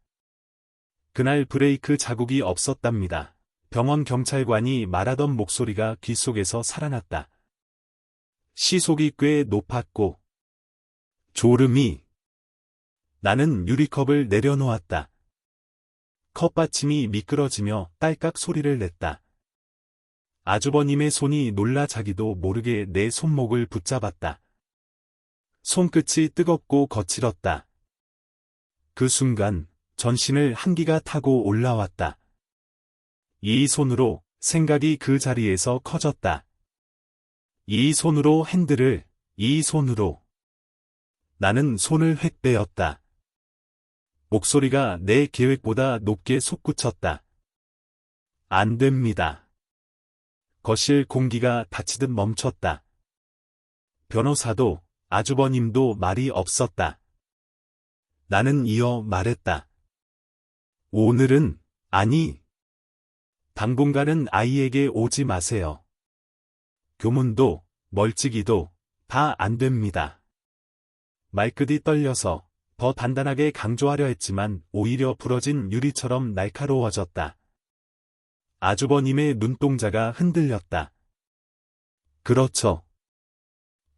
그날 브레이크 자국이 없었답니다. 병원 경찰관이 말하던 목소리가 귓속에서 살아났다. 시속이 꽤 높았고 졸음이. 나는 유리컵을 내려놓았다. 컵받침이 미끄러지며 딸깍 소리를 냈다. 아주버님의 손이 놀라 자기도 모르게 내 손목을 붙잡았다. 손끝이 뜨겁고 거칠었다. 그 순간 전신을 한기가 타고 올라왔다. 이 손으로 생각이 그 자리에서 커졌다. 이 손으로 핸들을, 이 손으로. 나는 손을 획 빼었다. 목소리가 내 계획보다 높게 솟구쳤다. 안 됩니다. 거실 공기가 닫히듯 멈췄다. 변호사도 아주버님도 말이 없었다. 나는 이어 말했다. 오늘은, 아니. 당분간은 아이에게 오지 마세요. 교문도, 멀찍이도, 다 안 됩니다. 말끝이 떨려서 더 단단하게 강조하려 했지만 오히려 부러진 유리처럼 날카로워졌다. 아주버님의 눈동자가 흔들렸다. 그렇죠.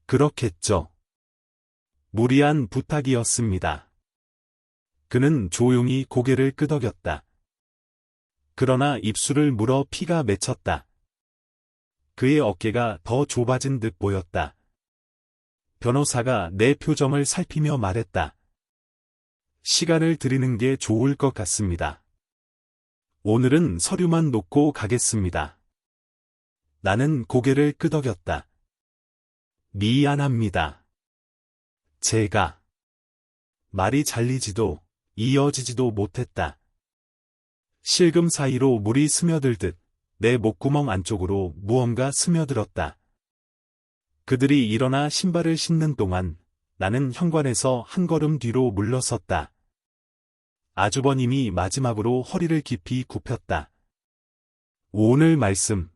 그렇겠죠. 무리한 부탁이었습니다. 그는 조용히 고개를 끄덕였다. 그러나 입술을 물어 피가 맺혔다. 그의 어깨가 더 좁아진 듯 보였다. 변호사가 내 표정을 살피며 말했다. 시간을 드리는 게 좋을 것 같습니다. 오늘은 서류만 놓고 가겠습니다. 나는 고개를 끄덕였다. 미안합니다. 제가 말이 잘리지도 이어지지도 못했다. 실금 사이로 물이 스며들듯 내 목구멍 안쪽으로 무언가 스며들었다. 그들이 일어나 신발을 신는 동안 나는 현관에서 한 걸음 뒤로 물러섰다. 아주버님이 마지막으로 허리를 깊이 굽혔다. 오늘 말씀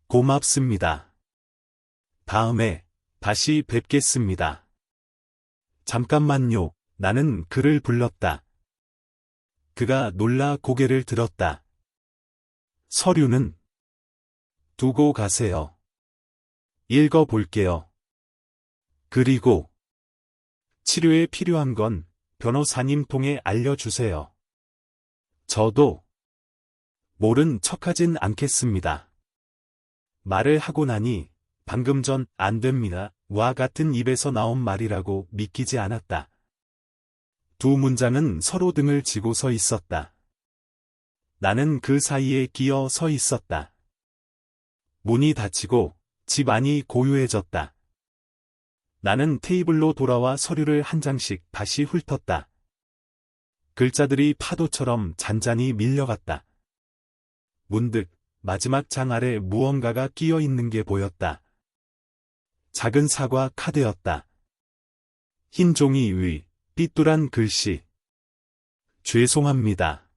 고맙습니다. 다음에 다시 뵙겠습니다. 잠깐만요. 나는 그를 불렀다. 그가 놀라 고개를 들었다. 서류는 두고 가세요. 읽어볼게요. 그리고 치료에 필요한 건 변호사님 통해 알려주세요. 저도 모른 척하진 않겠습니다. 말을 하고 나니 방금 전 안 됩니다. 와 같은 입에서 나온 말이라고 믿기지 않았다. 두 문장은 서로 등을 지고 서 있었다. 나는 그 사이에 끼어 서 있었다. 문이 닫히고 집 안이 고요해졌다. 나는 테이블로 돌아와 서류를 한 장씩 다시 훑었다. 글자들이 파도처럼 잔잔히 밀려갔다. 문득 마지막 장 아래 무언가가 끼어 있는 게 보였다. 작은 사과 카드였다. 흰 종이 위, 삐뚤한 글씨. 죄송합니다.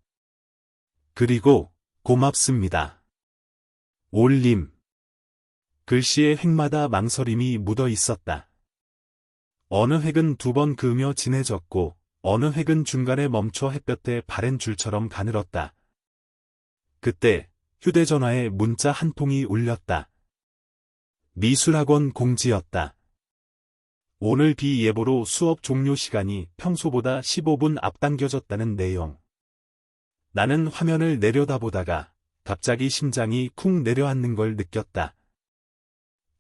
그리고 고맙습니다. 올림. 글씨의 획마다 망설임이 묻어 있었다. 어느 획은 두 번 그으며 진해졌고 어느 획은 중간에 멈춰 햇볕에 바랜 줄처럼 가늘었다. 그때 휴대전화에 문자 한 통이 울렸다. 미술학원 공지였다. 오늘 비 예보로 수업 종료 시간이 평소보다 15분 앞당겨졌다는 내용. 나는 화면을 내려다보다가 갑자기 심장이 쿵 내려앉는 걸 느꼈다.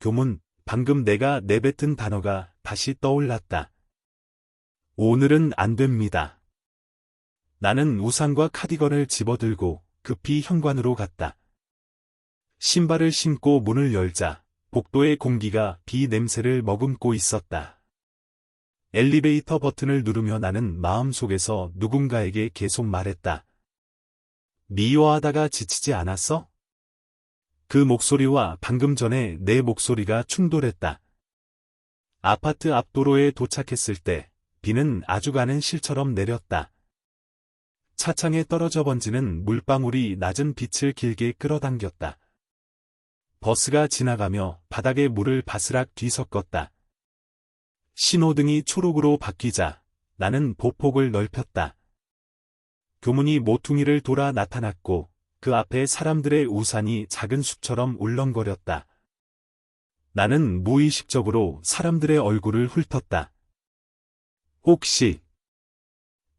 교문, 방금 내가 내뱉은 단어가 다시 떠올랐다. 오늘은 안 됩니다. 나는 우산과 카디건을 집어들고 급히 현관으로 갔다. 신발을 신고 문을 열자 복도의 공기가 비 냄새를 머금고 있었다. 엘리베이터 버튼을 누르며 나는 마음속에서 누군가에게 계속 말했다. 미워하다가 지치지 않았어? 그 목소리와 방금 전에 내 목소리가 충돌했다. 아파트 앞 도로에 도착했을 때 비는 아주 가는 실처럼 내렸다. 차창에 떨어져 번지는 물방울이 낮은 빛을 길게 끌어당겼다. 버스가 지나가며 바닥에 물을 바스락 뒤섞었다. 신호등이 초록으로 바뀌자 나는 보폭을 넓혔다. 교문이 모퉁이를 돌아 나타났고 그 앞에 사람들의 우산이 작은 숲처럼 울렁거렸다. 나는 무의식적으로 사람들의 얼굴을 훑었다. 혹시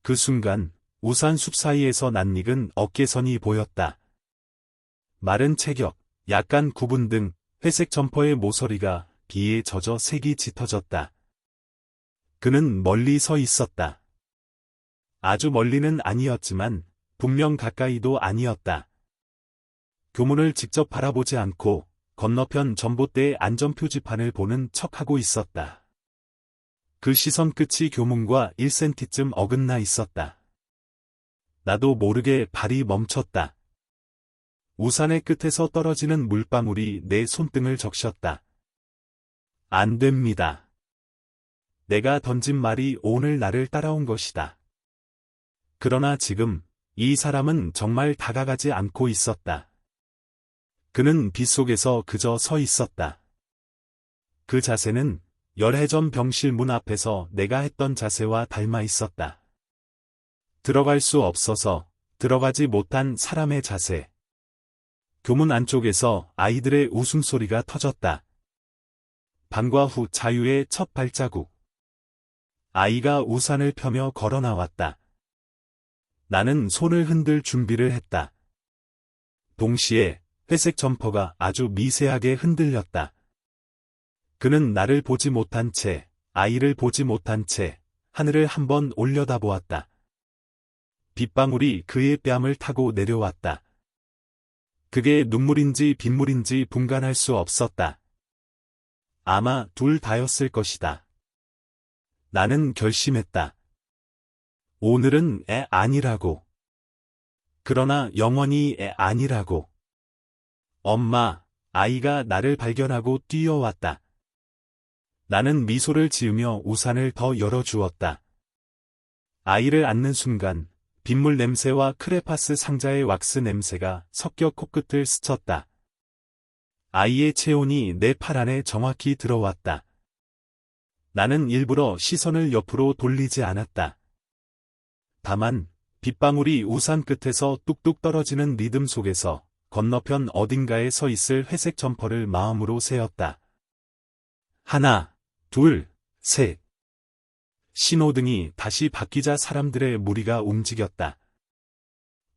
그 순간 우산 숲 사이에서 낯익은 어깨선이 보였다. 마른 체격, 약간 굽은 등 회색 점퍼의 모서리가 비에 젖어 색이 짙어졌다. 그는 멀리 서 있었다. 아주 멀리는 아니었지만 분명 가까이도 아니었다. 교문을 직접 바라보지 않고 건너편 전봇대의 안전표지판을 보는 척하고 있었다. 그 시선 끝이 교문과 1cm쯤 어긋나 있었다. 나도 모르게 발이 멈췄다. 우산의 끝에서 떨어지는 물방울이 내 손등을 적셨다. 안 됩니다. 내가 던진 말이 오늘 나를 따라온 것이다. 그러나 지금 이 사람은 정말 다가가지 않고 있었다. 그는 빗속에서 그저 서 있었다. 그 자세는 열애전 병실 문 앞에서 내가 했던 자세와 닮아 있었다. 들어갈 수 없어서 들어가지 못한 사람의 자세. 교문 안쪽에서 아이들의 웃음소리가 터졌다. 방과 후 자유의 첫 발자국. 아이가 우산을 펴며 걸어 나왔다. 나는 손을 흔들 준비를 했다. 동시에 회색 점퍼가 아주 미세하게 흔들렸다. 그는 나를 보지 못한 채, 아이를 보지 못한 채, 하늘을 한번 올려다보았다. 빗방울이 그의 뺨을 타고 내려왔다. 그게 눈물인지 빗물인지 분간할 수 없었다. 아마 둘 다였을 것이다. 나는 결심했다. 오늘은 애 아니라고. 그러나 영원히 애 아니라고. 엄마, 아이가 나를 발견하고 뛰어왔다. 나는 미소를 지으며 우산을 더 열어주었다. 아이를 안는 순간 빗물 냄새와 크레파스 상자의 왁스 냄새가 섞여 코끝을 스쳤다. 아이의 체온이 내 팔 안에 정확히 들어왔다. 나는 일부러 시선을 옆으로 돌리지 않았다. 다만 빗방울이 우산 끝에서 뚝뚝 떨어지는 리듬 속에서 건너편 어딘가에 서 있을 회색 점퍼를 마음으로 세었다. 하나, 둘, 셋. 신호등이 다시 바뀌자 사람들의 무리가 움직였다.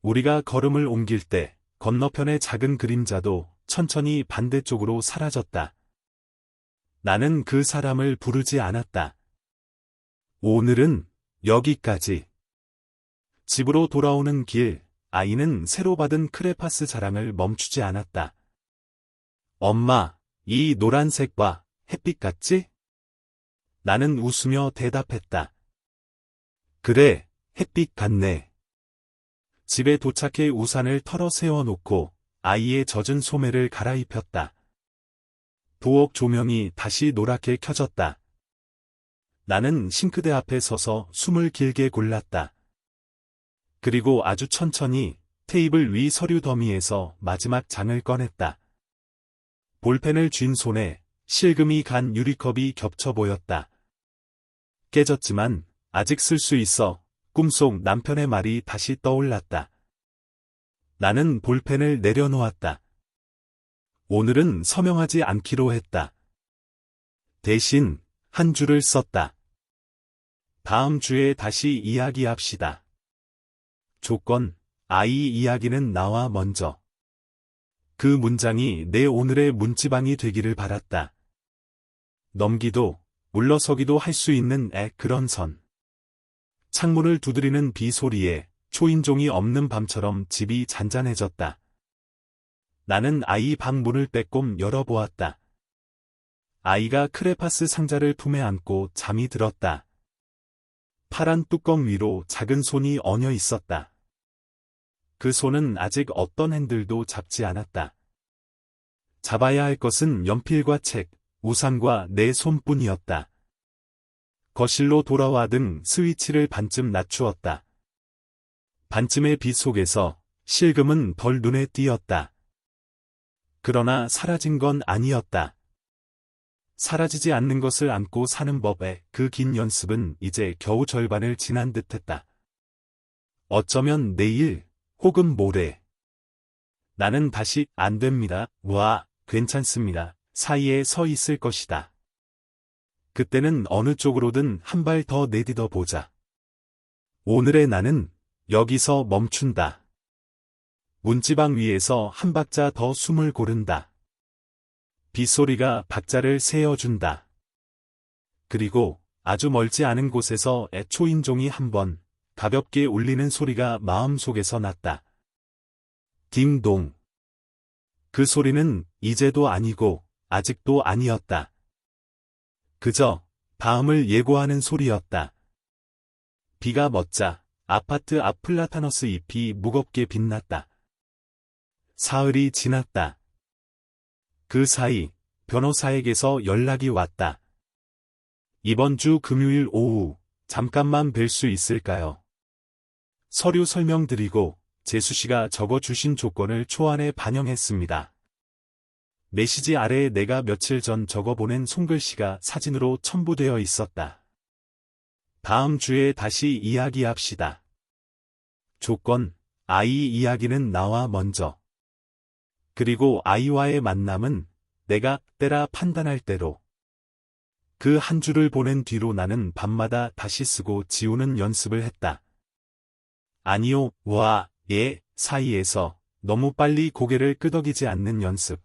우리가 걸음을 옮길 때 건너편의 작은 그림자도 천천히 반대쪽으로 사라졌다. 나는 그 사람을 부르지 않았다. 오늘은 여기까지. 집으로 돌아오는 길, 아이는 새로 받은 크레파스 자랑을 멈추지 않았다. 엄마, 이 노란색 봐, 햇빛 같지? 나는 웃으며 대답했다. 그래, 햇빛 같네. 집에 도착해 우산을 털어 세워놓고 아이의 젖은 소매를 갈아입혔다. 부엌 조명이 다시 노랗게 켜졌다. 나는 싱크대 앞에 서서 숨을 길게 골랐다. 그리고 아주 천천히 테이블 위 서류 더미에서 마지막 장을 꺼냈다. 볼펜을 쥔 손에 실금이 간 유리컵이 겹쳐 보였다. 깨졌지만 아직 쓸 수 있어. 꿈속 남편의 말이 다시 떠올랐다. 나는 볼펜을 내려놓았다. 오늘은 서명하지 않기로 했다. 대신 한 줄을 썼다. 다음 주에 다시 이야기합시다. 조건, 아이 이야기는 나와 먼저. 그 문장이 내 오늘의 문지방이 되기를 바랐다. 넘기도, 물러서기도 할 수 있는 그런 선. 창문을 두드리는 비 소리에 초인종이 없는 밤처럼 집이 잔잔해졌다. 나는 아이 방 문을 빼꼼 열어보았다. 아이가 크레파스 상자를 품에 안고 잠이 들었다. 파란 뚜껑 위로 작은 손이 얹어 있었다. 그 손은 아직 어떤 핸들도 잡지 않았다. 잡아야 할 것은 연필과 책, 우산과 내 손뿐이었다. 거실로 돌아와 등 스위치를 반쯤 낮추었다. 반쯤의 빛 속에서 실금은 덜 눈에 띄었다. 그러나 사라진 건 아니었다. 사라지지 않는 것을 안고 사는 법의 그 긴 연습은 이제 겨우 절반을 지난 듯했다. 어쩌면 내일 혹은 모레. 나는 다시 안 됩니다. 와, 괜찮습니다. 사이에 서 있을 것이다. 그때는 어느 쪽으로든 한 발 더 내딛어 보자. 오늘의 나는 여기서 멈춘다. 문지방 위에서 한 박자 더 숨을 고른다. 빗소리가 박자를 세어준다. 그리고 아주 멀지 않은 곳에서 초인종이 한번 가볍게 울리는 소리가 마음속에서 났다. 딩동. 그 소리는 이제도 아니고 아직도 아니었다. 그저 다음을 예고하는 소리였다. 비가 멎자 아파트 앞 플라타너스 잎이 무겁게 빛났다. 사흘이 지났다. 그 사이 변호사에게서 연락이 왔다. 이번 주 금요일 오후 잠깐만 뵐 수 있을까요? 서류 설명드리고 재수씨가 적어주신 조건을 초안에 반영했습니다. 메시지 아래에 내가 며칠 전 적어보낸 손글씨가 사진으로 첨부되어 있었다. 다음 주에 다시 이야기합시다. 조건, 아이 이야기는 나와 먼저. 그리고 아이와의 만남은 내가 때라 판단할 대로. 그 한 줄을 보낸 뒤로 나는 밤마다 다시 쓰고 지우는 연습을 했다. 아니요, 와, 예, 사이에서 너무 빨리 고개를 끄덕이지 않는 연습.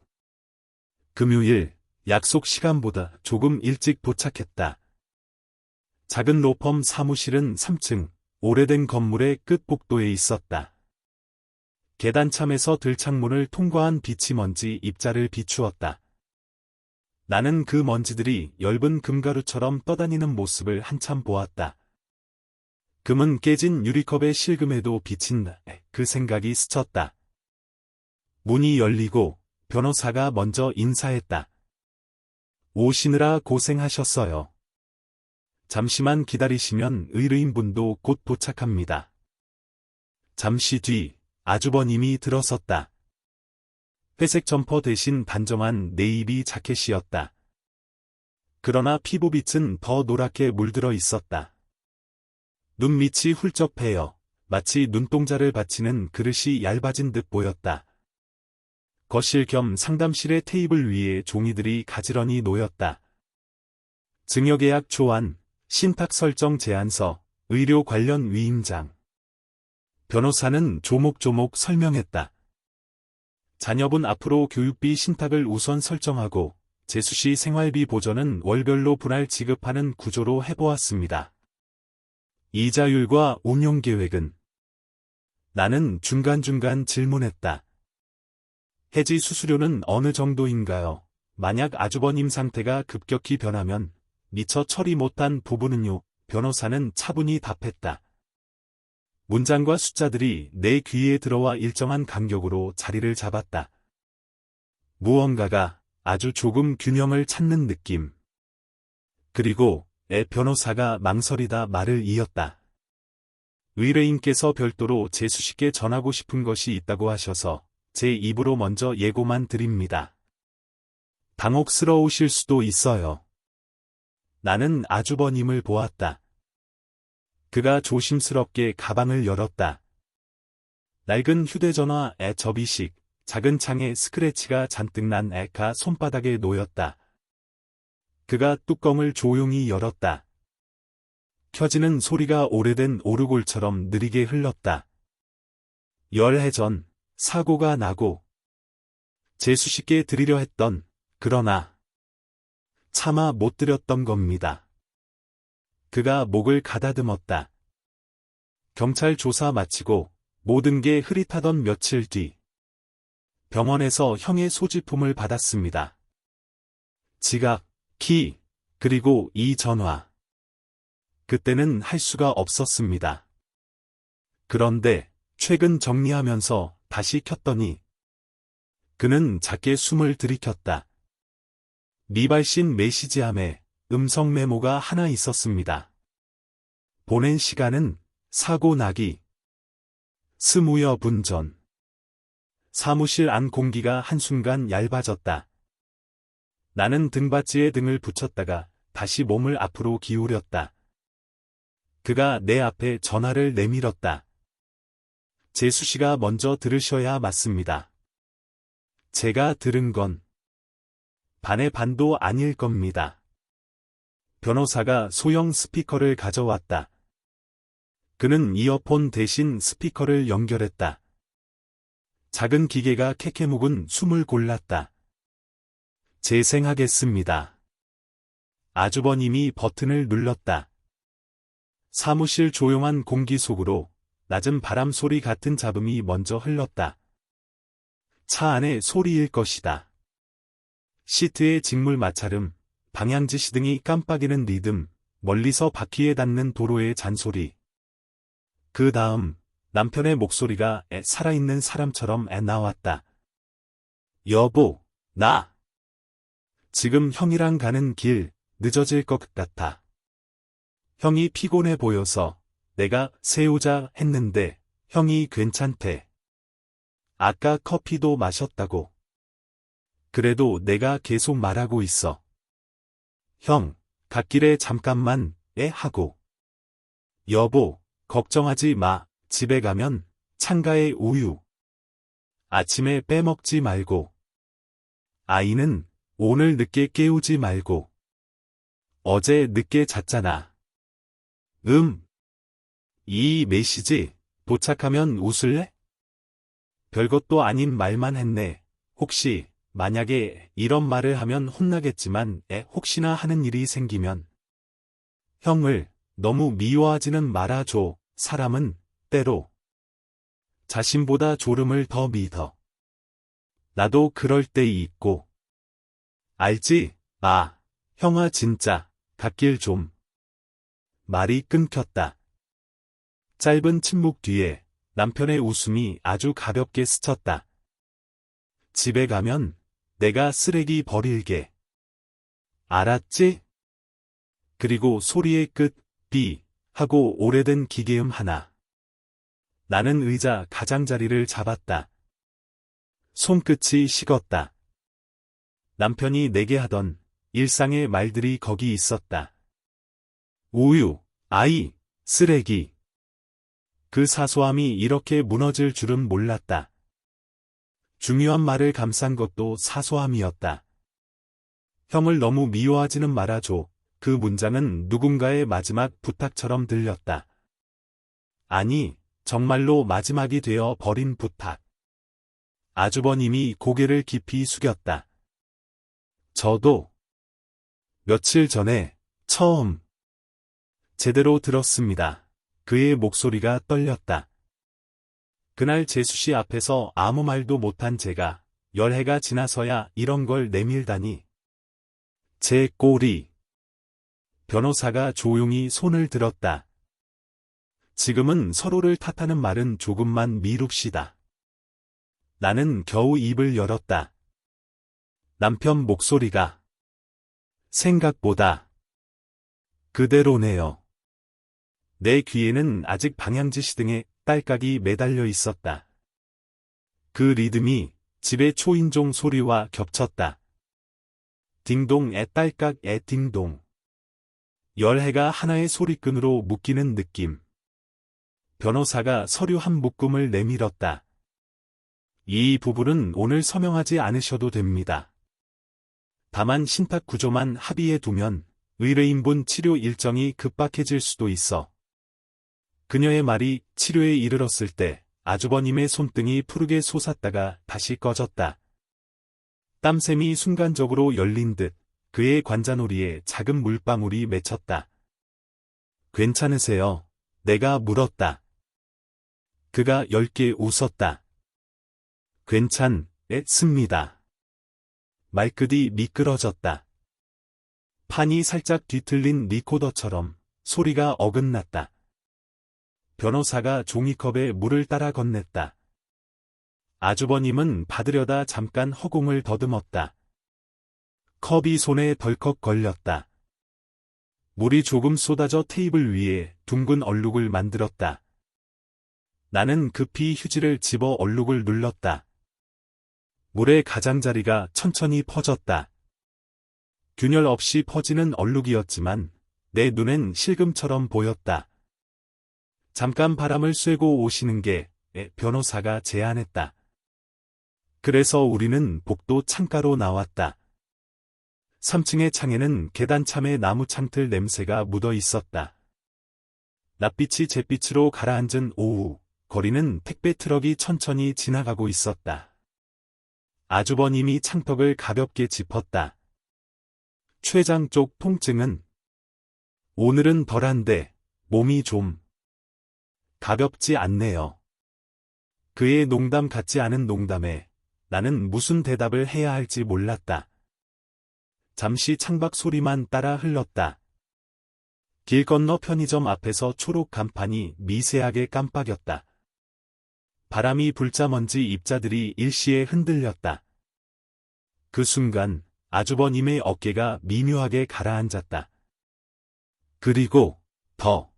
금요일, 약속 시간보다 조금 일찍 도착했다. 작은 로펌 사무실은 3층, 오래된 건물의 끝복도에 있었다. 계단참에서 들창문을 통과한 빛이 먼지 입자를 비추었다. 나는 그 먼지들이 엷은 금가루처럼 떠다니는 모습을 한참 보았다. 금은 깨진 유리컵의 실금에도 비친다. 그 생각이 스쳤다. 문이 열리고 변호사가 먼저 인사했다. 오시느라 고생하셨어요. 잠시만 기다리시면 의뢰인분도 곧 도착합니다. 잠시 뒤 아주버님이 들어섰다. 회색 점퍼 대신 단정한 네이비 자켓이었다. 그러나 피부빛은 더 노랗게 물들어 있었다. 눈밑이 훌쩍 패여 마치 눈동자를 받치는 그릇이 얇아진 듯 보였다. 거실 겸 상담실의 테이블 위에 종이들이 가지런히 놓였다. 증여계약 초안, 신탁 설정 제안서, 의료 관련 위임장. 변호사는 조목조목 설명했다. 자녀분 앞으로 교육비 신탁을 우선 설정하고 재수씨 생활비 보전은 월별로 분할 지급하는 구조로 해보았습니다. 이자율과 운용계획은? 나는 중간중간 질문했다. 해지 수수료는 어느 정도인가요? 만약 아주버님 상태가 급격히 변하면 미처 처리 못한 부분은요? 변호사는 차분히 답했다. 문장과 숫자들이 내 귀에 들어와 일정한 간격으로 자리를 잡았다. 무언가가 아주 조금 균형을 찾는 느낌. 그리고 변호사가 망설이다 말을 이었다. 의뢰인께서 별도로 재수씨께 전하고 싶은 것이 있다고 하셔서 제 입으로 먼저 예고만 드립니다. 당혹스러우실 수도 있어요. 나는 아주버님을 보았다. 그가 조심스럽게 가방을 열었다. 낡은 휴대전화 접이식, 작은 창에 스크래치가 잔뜩 난 애가 손바닥에 놓였다. 그가 뚜껑을 조용히 열었다. 켜지는 소리가 오래된 오르골처럼 느리게 흘렀다. 열해 전 사고가 나고 재수씨께 드리려 했던, 그러나 차마 못 드렸던 겁니다. 그가 목을 가다듬었다. 경찰 조사 마치고 모든 게 흐릿하던 며칠 뒤 병원에서 형의 소지품을 받았습니다. 지갑, 키, 그리고 이 전화. 그때는 할 수가 없었습니다. 그런데 최근 정리하면서 다시 켰더니 그는 작게 숨을 들이켰다. 미발신 메시지함에 음성 메모가 하나 있었습니다. 보낸 시간은 사고 나기 20여 분 전. 사무실 안 공기가 한순간 얇아졌다. 나는 등받이에 등을 붙였다가 다시 몸을 앞으로 기울였다. 그가 내 앞에 전화를 내밀었다. 재수씨가 먼저 들으셔야 맞습니다. 제가 들은 건 반의 반도 아닐 겁니다. 변호사가 소형 스피커를 가져왔다. 그는 이어폰 대신 스피커를 연결했다. 작은 기계가 캐캐묵은 숨을 골랐다. 재생하겠습니다. 아주버님이 버튼을 눌렀다. 사무실 조용한 공기 속으로 낮은 바람 소리 같은 잡음이 먼저 흘렀다. 차 안의 소리일 것이다. 시트의 직물 마찰음, 방향지 시등이 깜빡이는 리듬, 멀리서 바퀴에 닿는 도로의 잔소리. 그 다음 남편의 목소리가 살아있는 사람처럼 나왔다. 여보, 나 지금 형이랑 가는 길 늦어질 것 같아. 형이 피곤해 보여서 내가 세우자 했는데 형이 괜찮대. 아까 커피도 마셨다고. 그래도 내가 계속 말하고 있어. 형, 갓길에 잠깐만 하고. 여보, 걱정하지 마. 집에 가면 창가에 우유. 아침에 빼먹지 말고. 아이는 오늘 늦게 깨우지 말고. 어제 늦게 잤잖아. 이 메시지 도착하면 웃을래? 별것도 아닌 말만 했네. 혹시 만약에 이런 말을 하면 혼나겠지만 혹시나 하는 일이 생기면 형을 너무 미워하지는 말아줘. 사람은 때로 자신보다 졸음을 더 믿어. 나도 그럴 때 있고. 알지? 아, 형아 진짜 갓길 좀. 말이 끊겼다. 짧은 침묵 뒤에 남편의 웃음이 아주 가볍게 스쳤다. 집에 가면 내가 쓰레기 버릴게. 알았지? 그리고 소리의 끝, 비, 하고 오래된 기계음 하나. 나는 의자 가장자리를 잡았다. 손끝이 식었다. 남편이 내게 하던 일상의 말들이 거기 있었다. 우유, 아이, 쓰레기. 그 사소함이 이렇게 무너질 줄은 몰랐다. 중요한 말을 감싼 것도 사소함이었다. 형을 너무 미워하지는 말아줘. 그 문장은 누군가의 마지막 부탁처럼 들렸다. 아니, 정말로 마지막이 되어 버린 부탁. 아주버님이 고개를 깊이 숙였다. 저도 며칠 전에 처음 제대로 들었습니다. 그의 목소리가 떨렸다. 그날 재수씨 앞에서 아무 말도 못한 제가 열해가 지나서야 이런 걸 내밀다니. 제 꼴이. 변호사가 조용히 손을 들었다. 지금은 서로를 탓하는 말은 조금만 미룹시다. 나는 겨우 입을 열었다. 남편 목소리가 생각보다 그대로네요. 내 귀에는 아직 방향지 시등에 딸깍이 매달려 있었다. 그 리듬이 집의 초인종 소리와 겹쳤다. 딩동 딸깍 딩동. 열해가 하나의 소리끈으로 묶이는 느낌. 변호사가 서류 한 묶음을 내밀었다. 이 부분은 오늘 서명하지 않으셔도 됩니다. 다만 신탁 구조만 합의해 두면 의뢰인분 치료 일정이 급박해질 수도 있어. 그녀의 말이 치료에 이르렀을 때 아주버님의 손등이 푸르게 솟았다가 다시 꺼졌다. 땀샘이 순간적으로 열린 듯 그의 관자놀이에 작은 물방울이 맺혔다. 괜찮으세요? 내가 물었다. 그가 엷게 웃었다. 괜찮습니다. 말끝이 미끄러졌다. 판이 살짝 뒤틀린 리코더처럼 소리가 어긋났다. 변호사가 종이컵에 물을 따라 건넸다. 아주버님은 받으려다 잠깐 허공을 더듬었다. 컵이 손에 덜컥 걸렸다. 물이 조금 쏟아져 테이블 위에 둥근 얼룩을 만들었다. 나는 급히 휴지를 집어 얼룩을 눌렀다. 물의 가장자리가 천천히 퍼졌다. 균열 없이 퍼지는 얼룩이었지만 내 눈엔 실금처럼 보였다. 잠깐 바람을 쐬고 오시는 게 변호사가 제안했다. 그래서 우리는 복도 창가로 나왔다. 3층의 창에는 계단참의 나무 창틀 냄새가 묻어 있었다. 낯빛이 잿빛으로 가라앉은 오후, 거리는 택배 트럭이 천천히 지나가고 있었다. 아주버님이 창턱을 가볍게 짚었다. 췌장 쪽 통증은? 오늘은 덜한데 몸이 좀 가볍지 않네요. 그의 농담 같지 않은 농담에 나는 무슨 대답을 해야 할지 몰랐다. 잠시 창밖 소리만 따라 흘렀다. 길 건너 편의점 앞에서 초록 간판이 미세하게 깜빡였다. 바람이 불자 먼지 입자들이 일시에 흔들렸다. 그 순간 아주버님의 어깨가 미묘하게 가라앉았다. 그리고 더.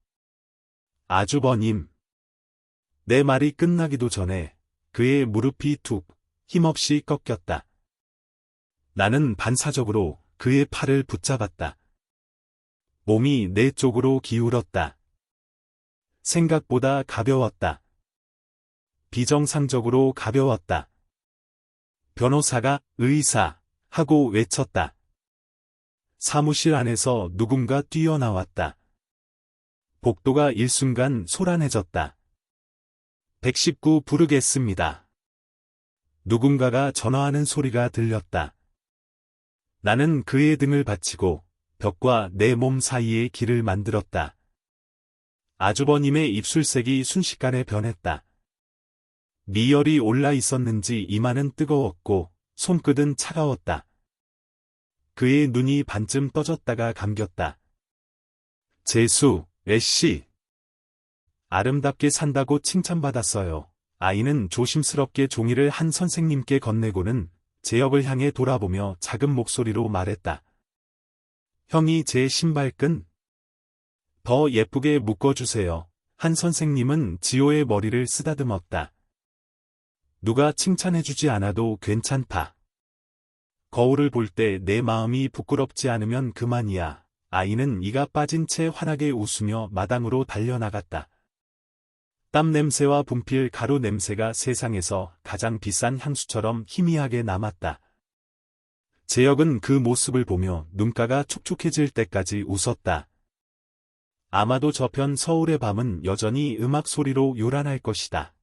아주버님. 내 말이 끝나기도 전에 그의 무릎이 툭 힘없이 꺾였다. 나는 반사적으로 그의 팔을 붙잡았다. 몸이 내 쪽으로 기울었다. 생각보다 가벼웠다. 비정상적으로 가벼웠다. 변호사가 의사 하고 외쳤다. 사무실 안에서 누군가 뛰어나왔다. 복도가 일순간 소란해졌다. 119 부르겠습니다. 누군가가 전화하는 소리가 들렸다. 나는 그의 등을 받치고 벽과 내 몸 사이에 길을 만들었다. 아주버님의 입술색이 순식간에 변했다. 미열이 올라 있었는지 이마는 뜨거웠고 손끝은 차가웠다. 그의 눈이 반쯤 떠졌다가 감겼다. 재수, 애씨. 아름답게 산다고 칭찬받았어요. 아이는 조심스럽게 종이를 한 선생님께 건네고는 제역을 향해 돌아보며 작은 목소리로 말했다. 형이 제 신발끈 더 예쁘게 묶어주세요. 한 선생님은 지호의 머리를 쓰다듬었다. 누가 칭찬해주지 않아도 괜찮다. 거울을 볼 때 내 마음이 부끄럽지 않으면 그만이야. 아이는 이가 빠진 채 환하게 웃으며 마당으로 달려나갔다. 땀 냄새와 분필 가루 냄새가 세상에서 가장 비싼 향수처럼 희미하게 남았다. 재혁은 그 모습을 보며 눈가가 촉촉해질 때까지 웃었다. 아마도 저편 서울의 밤은 여전히 음악 소리로 요란할 것이다.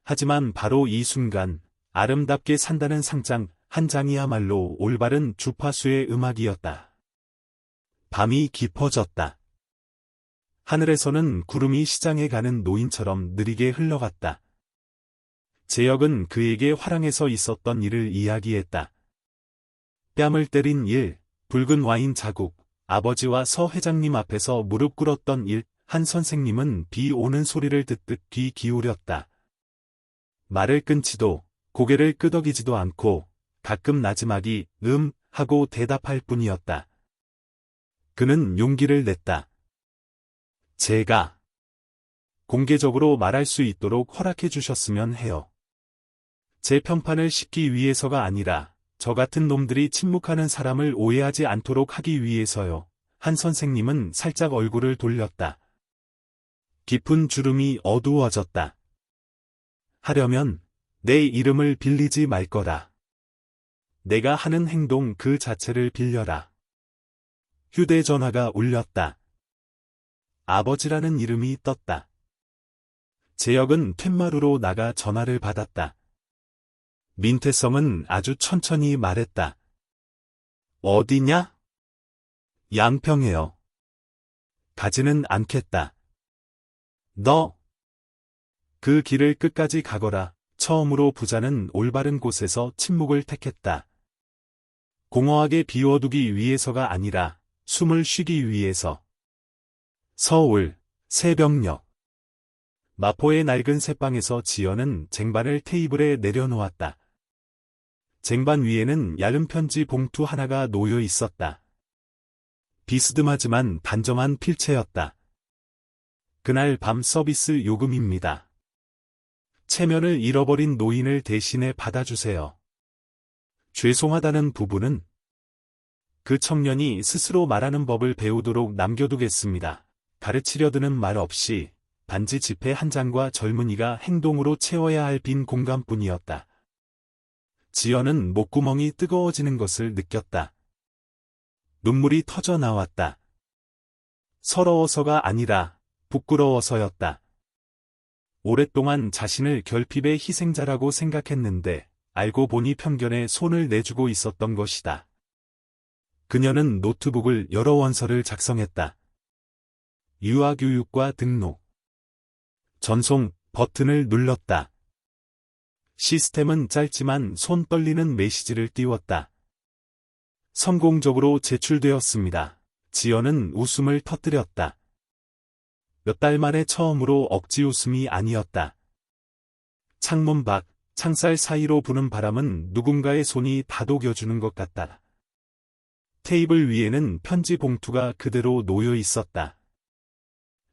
하지만 바로 이 순간 아름답게 산다는 상장 한 장이야말로 올바른 주파수의 음악이었다. 밤이 깊어졌다. 하늘에서는 구름이 시장에 가는 노인처럼 느리게 흘러갔다. 재혁은 그에게 화랑에서 있었던 일을 이야기했다. 뺨을 때린 일, 붉은 와인 자국, 아버지와 서 회장님 앞에서 무릎 꿇었던 일, 한 선생님은 비 오는 소리를 듣듯 귀 기울였다. 말을 끊지도 고개를 끄덕이지도 않고 가끔 나지막이 하고 대답할 뿐이었다. 그는 용기를 냈다. 제가 공개적으로 말할 수 있도록 허락해 주셨으면 해요. 제 평판을 싣기 위해서가 아니라 저 같은 놈들이 침묵하는 사람을 오해하지 않도록 하기 위해서요. 한 선생님은 살짝 얼굴을 돌렸다. 깊은 주름이 어두워졌다. 하려면 내 이름을 빌리지 말 거라. 내가 하는 행동 그 자체를 빌려라. 휴대전화가 울렸다. 아버지라는 이름이 떴다. 재혁은 툇마루로 나가 전화를 받았다. 민태성은 아주 천천히 말했다. 어디냐? 양평에요. 가지는 않겠다. 너 그 길을 끝까지 가거라. 처음으로 부자는 올바른 곳에서 침묵을 택했다. 공허하게 비워두기 위해서가 아니라 숨을 쉬기 위해서. 서울, 새벽녘. 마포의 낡은 새방에서 지연은 쟁반을 테이블에 내려놓았다. 쟁반 위에는 얇은 편지 봉투 하나가 놓여 있었다. 비스듬하지만 단정한 필체였다. 그날 밤 서비스 요금입니다. 체면을 잃어버린 노인을 대신에 받아주세요. 죄송하다는 부분은 그 청년이 스스로 말하는 법을 배우도록 남겨두겠습니다. 가르치려 드는 말 없이 단지 지폐 한 장과 젊은이가 행동으로 채워야 할 빈 공간뿐이었다. 지연은 목구멍이 뜨거워지는 것을 느꼈다. 눈물이 터져 나왔다. 서러워서가 아니라 부끄러워서였다. 오랫동안 자신을 결핍의 희생자라고 생각했는데 알고 보니 편견에 손을 내주고 있었던 것이다. 그녀는 노트북을 열어 원서를 작성했다. 유아교육과 등록. 전송 버튼을 눌렀다. 시스템은 짧지만 손 떨리는 메시지를 띄웠다. 성공적으로 제출되었습니다. 지연은 웃음을 터뜨렸다. 몇 달 만에 처음으로 억지 웃음이 아니었다. 창문 밖, 창살 사이로 부는 바람은 누군가의 손이 다독여주는 것 같다. 테이블 위에는 편지 봉투가 그대로 놓여 있었다.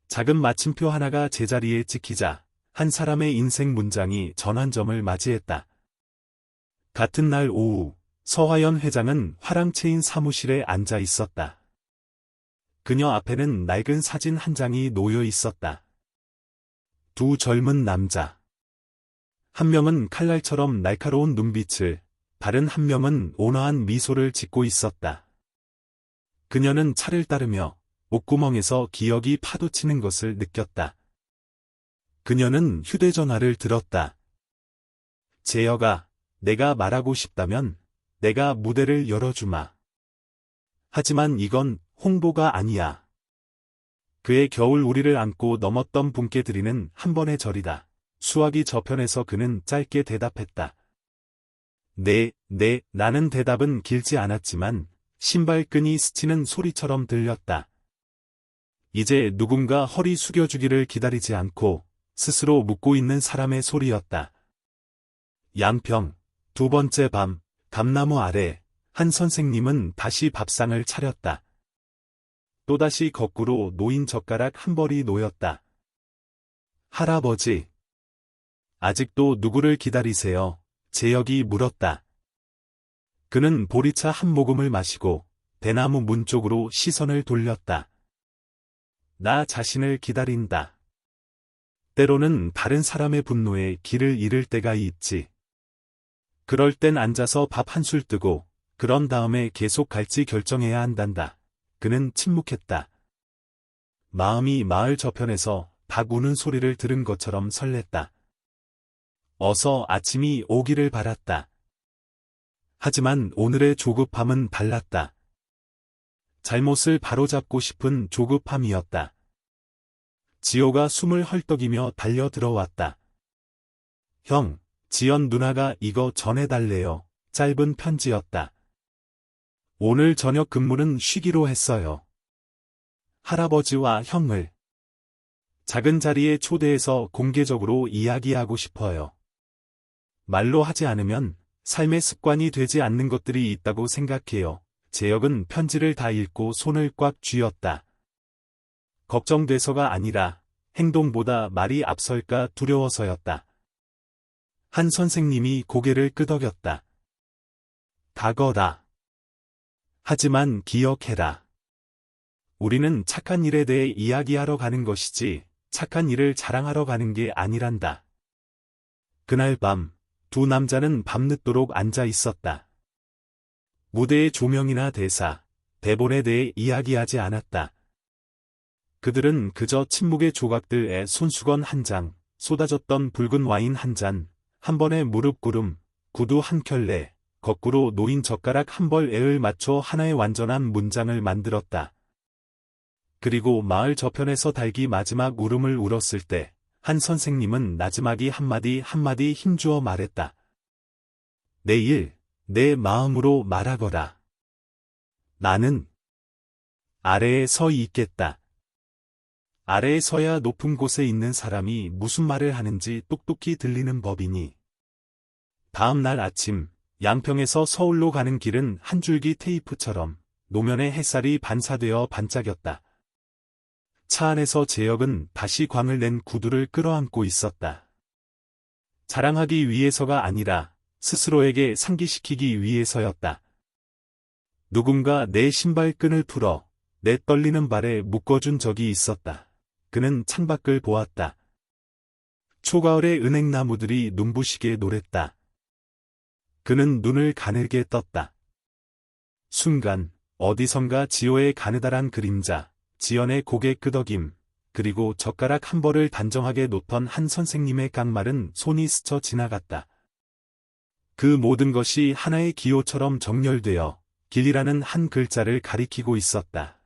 작은 마침표 하나가 제자리에 찍히자 한 사람의 인생 문장이 전환점을 맞이했다. 같은 날 오후, 서화연 회장은 화랑채인 사무실에 앉아 있었다. 그녀 앞에는 낡은 사진 한 장이 놓여 있었다. 두 젊은 남자. 한 명은 칼날처럼 날카로운 눈빛을, 다른 한 명은 온화한 미소를 짓고 있었다. 그녀는 차를 따르며 목구멍에서 기억이 파도치는 것을 느꼈다. 그녀는 휴대전화를 들었다. 재혁아, 내가 말하고 싶다면 내가 무대를 열어주마. 하지만 이건 홍보가 아니야. 그의 겨울 우리를 안고 넘었던 분께 드리는 한 번의 절이다. 수화기 저편에서 그는 짧게 대답했다. 네, 나는 대답은 길지 않았지만 신발끈이 스치는 소리처럼 들렸다. 이제 누군가 허리 숙여주기를 기다리지 않고 스스로 묻고 있는 사람의 소리였다. 양평, 두 번째 밤, 감나무 아래 한 선생님은 다시 밥상을 차렸다. 또다시 거꾸로 놓인 젓가락 한 벌이 놓였다. 할아버지. 아직도 누구를 기다리세요? 재혁이 물었다. 그는 보리차 한 모금을 마시고 대나무 문 쪽으로 시선을 돌렸다. 나 자신을 기다린다. 때로는 다른 사람의 분노에 길을 잃을 때가 있지. 그럴 땐 앉아서 밥 한술 뜨고 그런 다음에 계속 갈지 결정해야 한단다. 그는 침묵했다. 마음이 마을 저편에서 닭 우는 소리를 들은 것처럼 설렜다. 어서 아침이 오기를 바랐다. 하지만 오늘의 조급함은 달랐다. 잘못을 바로잡고 싶은 조급함이었다. 지호가 숨을 헐떡이며 달려 들어왔다. 형, 지연 누나가 이거 전해달래요. 짧은 편지였다. 오늘 저녁 근무는 쉬기로 했어요. 할아버지와 형을 작은 자리에 초대해서 공개적으로 이야기하고 싶어요. 말로 하지 않으면 삶의 습관이 되지 않는 것들이 있다고 생각해요. 재혁은 편지를 다 읽고 손을 꽉 쥐었다. 걱정돼서가 아니라 행동보다 말이 앞설까 두려워서였다. 한 선생님이 고개를 끄덕였다. 가거라. 하지만 기억해라. 우리는 착한 일에 대해 이야기하러 가는 것이지 착한 일을 자랑하러 가는 게 아니란다. 그날 밤, 두 남자는 밤늦도록 앉아 있었다. 무대의 조명이나 대사, 대본에 대해 이야기하지 않았다. 그들은 그저 침묵의 조각들에 손수건 한 장, 쏟아졌던 붉은 와인 한 잔, 한 번의 무릎 꿇음, 구두 한 켤레, 거꾸로 놓인 젓가락 한 벌에을 맞춰 하나의 완전한 문장을 만들었다. 그리고 마을 저편에서 닭이 마지막 울음을 울었을 때, 한 선생님은 나지막이 한마디 힘주어 말했다. 내일, 내 마음으로 말하거라. 나는 아래에 서 있겠다. 아래에 서야 높은 곳에 있는 사람이 무슨 말을 하는지 똑똑히 들리는 법이니. 다음 날 아침, 양평에서 서울로 가는 길은 한 줄기 테이프처럼 노면에 햇살이 반사되어 반짝였다. 차 안에서 재혁은 다시 광을 낸 구두를 끌어안고 있었다. 자랑하기 위해서가 아니라 스스로에게 상기시키기 위해서였다. 누군가 내 신발끈을 풀어 내 떨리는 발에 묶어준 적이 있었다. 그는 창밖을 보았다. 초가을의 은행나무들이 눈부시게 노랬다. 그는 눈을 가늘게 떴다. 순간 어디선가 지호의 가느다란 그림자, 지연의 고개 끄덕임, 그리고 젓가락 한 벌을 단정하게 놓던 한 선생님의 깡말은 손이 스쳐 지나갔다. 그 모든 것이 하나의 기호처럼 정렬되어 길이라는 한 글자를 가리키고 있었다.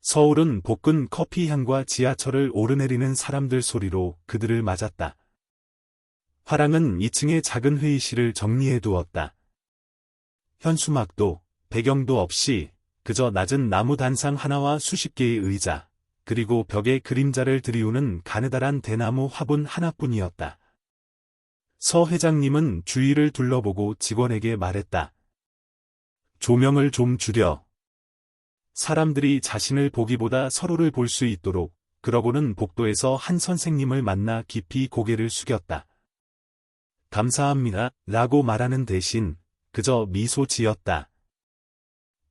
서울은 볶은 커피 향과 지하철을 오르내리는 사람들 소리로 그들을 맞았다. 화랑은 2층의 작은 회의실을 정리해 두었다. 현수막도 배경도 없이 그저 낮은 나무 단상 하나와 수십 개의 의자, 그리고 벽에 그림자를 들이우는 가느다란 대나무 화분 하나뿐이었다. 서 회장님은 주위를 둘러보고 직원에게 말했다. 조명을 좀 줄여. 사람들이 자신을 보기보다 서로를 볼 수 있도록. 그러고는 복도에서 한 선생님을 만나 깊이 고개를 숙였다. 감사합니다. 라고 말하는 대신 그저 미소 지었다.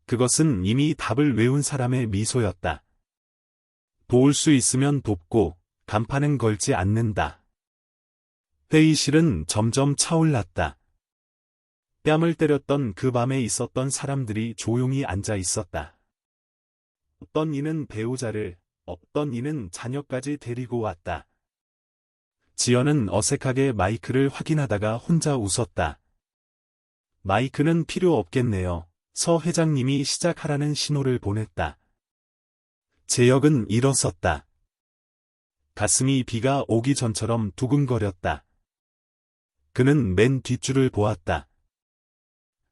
그것은 이미 답을 외운 사람의 미소였다. 도울 수 있으면 돕고 간판은 걸지 않는다. 회의실은 점점 차올랐다. 뺨을 때렸던 그 밤에 있었던 사람들이 조용히 앉아 있었다. 어떤 이는 배우자를, 어떤 이는 자녀까지 데리고 왔다. 지연은 어색하게 마이크를 확인하다가 혼자 웃었다. 마이크는 필요 없겠네요. 서 회장님이 시작하라는 신호를 보냈다. 재혁은 일어섰다. 가슴이 비가 오기 전처럼 두근거렸다. 그는 맨 뒷줄을 보았다.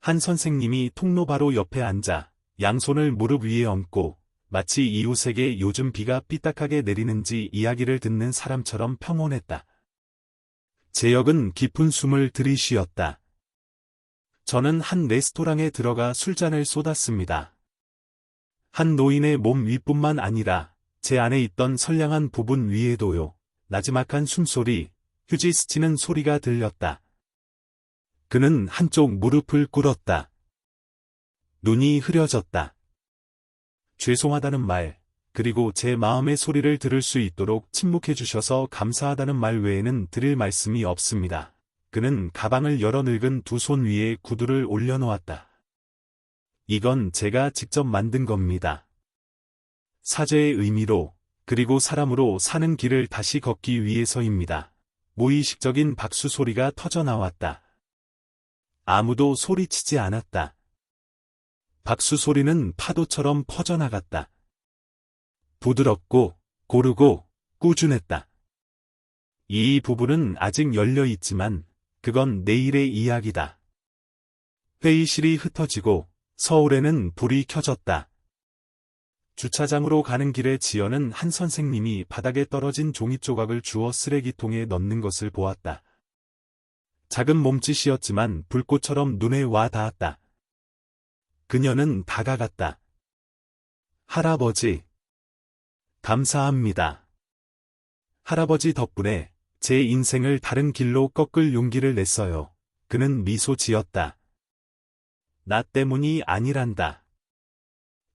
한 선생님이 통로 바로 옆에 앉아 양손을 무릎 위에 얹고 마치 이웃에게 요즘 비가 삐딱하게 내리는지 이야기를 듣는 사람처럼 평온했다. 재혁은 깊은 숨을 들이쉬었다. 저는 한 레스토랑에 들어가 술잔을 쏟았습니다. 한 노인의 몸 위뿐만 아니라 제 안에 있던 선량한 부분 위에도요. 나지막한 숨소리, 휴지 스치는 소리가 들렸다. 그는 한쪽 무릎을 꿇었다. 눈이 흐려졌다. 죄송하다는 말, 그리고 제 마음의 소리를 들을 수 있도록 침묵해 주셔서 감사하다는 말 외에는 드릴 말씀이 없습니다. 그는 가방을 열어 늙은 두 손 위에 구두를 올려놓았다. 이건 제가 직접 만든 겁니다. 사죄의 의미로, 그리고 사람으로 사는 길을 다시 걷기 위해서입니다. 무의식적인 박수 소리가 터져나왔다. 아무도 소리치지 않았다. 박수 소리는 파도처럼 퍼져나갔다. 부드럽고, 고르고, 꾸준했다. 이 부분은 아직 열려 있지만, 그건 내일의 이야기다. 회의실이 흩어지고, 서울에는 불이 켜졌다. 주차장으로 가는 길에 지연은 한 선생님이 바닥에 떨어진 종이 조각을 주워 쓰레기통에 넣는 것을 보았다. 작은 몸짓이었지만 불꽃처럼 눈에 와 닿았다. 그녀는 다가갔다. 할아버지. 감사합니다. 할아버지 덕분에 제 인생을 다른 길로 꺾을 용기를 냈어요. 그는 미소 지었다. 나 때문이 아니란다.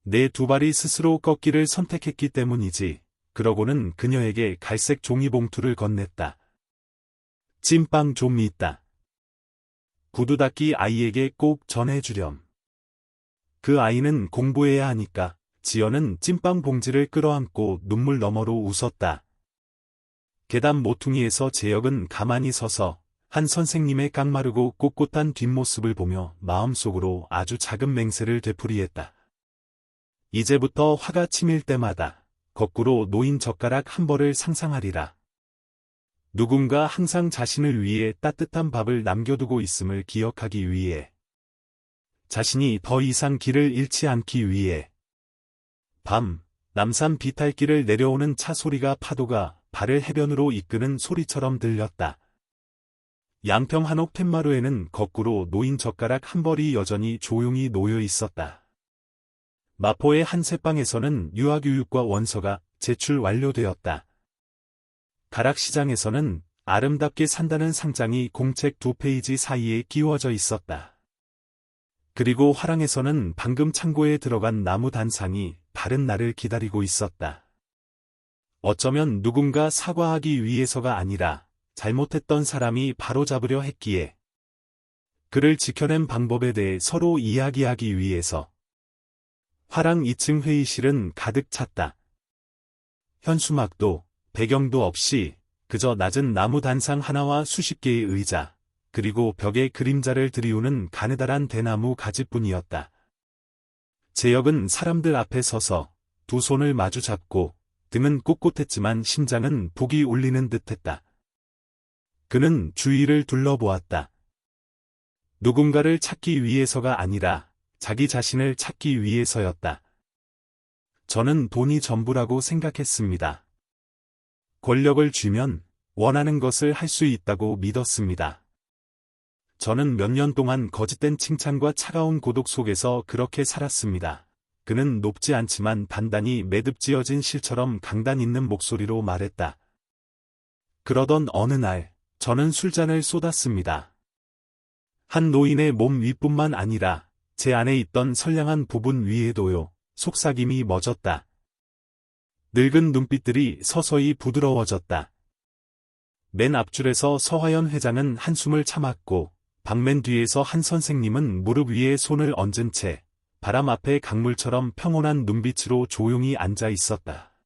내 두 발이 스스로 꺾기를 선택했기 때문이지. 그러고는 그녀에게 갈색 종이봉투를 건넸다. 찐빵 좀 있다. 구두 닦기 아이에게 꼭 전해주렴. 그 아이는 공부해야 하니까. 지연은 찐빵 봉지를 끌어안고 눈물 너머로 웃었다. 계단 모퉁이에서 재혁은 가만히 서서 한 선생님의 깡마르고 꼿꼿한 뒷모습을 보며 마음속으로 아주 작은 맹세를 되풀이했다. 이제부터 화가 치밀 때마다 거꾸로 놓인 젓가락 한 벌을 상상하리라. 누군가 항상 자신을 위해 따뜻한 밥을 남겨두고 있음을 기억하기 위해. 자신이 더 이상 길을 잃지 않기 위해. 밤, 남산 비탈길을 내려오는 차 소리가 파도가 발을 해변으로 이끄는 소리처럼 들렸다. 양평 한옥 툇마루에는 거꾸로 놓인 젓가락 한 벌이 여전히 조용히 놓여 있었다. 마포의 한 새방에서는 유아교육과 원서가 제출 완료되었다. 가락시장에서는 아름답게 산다는 상장이 공책 2페이지 사이에 끼워져 있었다. 그리고 화랑에서는 방금 창고에 들어간 나무 단상이 다른 날을 기다리고 있었다. 어쩌면 누군가 사과하기 위해서가 아니라 잘못했던 사람이 바로잡으려 했기에 그를 지켜낸 방법에 대해 서로 이야기하기 위해서. 화랑 2층 회의실은 가득 찼다. 현수막도 배경도 없이 그저 낮은 나무 단상 하나와 수십 개의 의자, 그리고 벽에 그림자를 들이우는 가느다란 대나무 가지뿐이었다. 재혁은 사람들 앞에 서서 두 손을 마주 잡고 등은 꼿꼿했지만 심장은 북이 울리는 듯했다. 그는 주위를 둘러보았다. 누군가를 찾기 위해서가 아니라 자기 자신을 찾기 위해서였다. 저는 돈이 전부라고 생각했습니다. 권력을 쥐면 원하는 것을 할 수 있다고 믿었습니다. 저는 몇 년 동안 거짓된 칭찬과 차가운 고독 속에서 그렇게 살았습니다. 그는 높지 않지만 단단히 매듭지어진 실처럼 강단 있는 목소리로 말했다. 그러던 어느 날, 저는 술잔을 쏟았습니다. 한 노인의 몸 위뿐만 아니라 제 안에 있던 선량한 부분 위에도요. 속삭임이 멎었다. 늙은 눈빛들이 서서히 부드러워졌다. 맨 앞줄에서 서화연 회장은 한숨을 참았고 방맨 뒤에서 한 선생님은 무릎 위에 손을 얹은 채 바람 앞에 강물처럼 평온한 눈빛으로 조용히 앉아 있었다.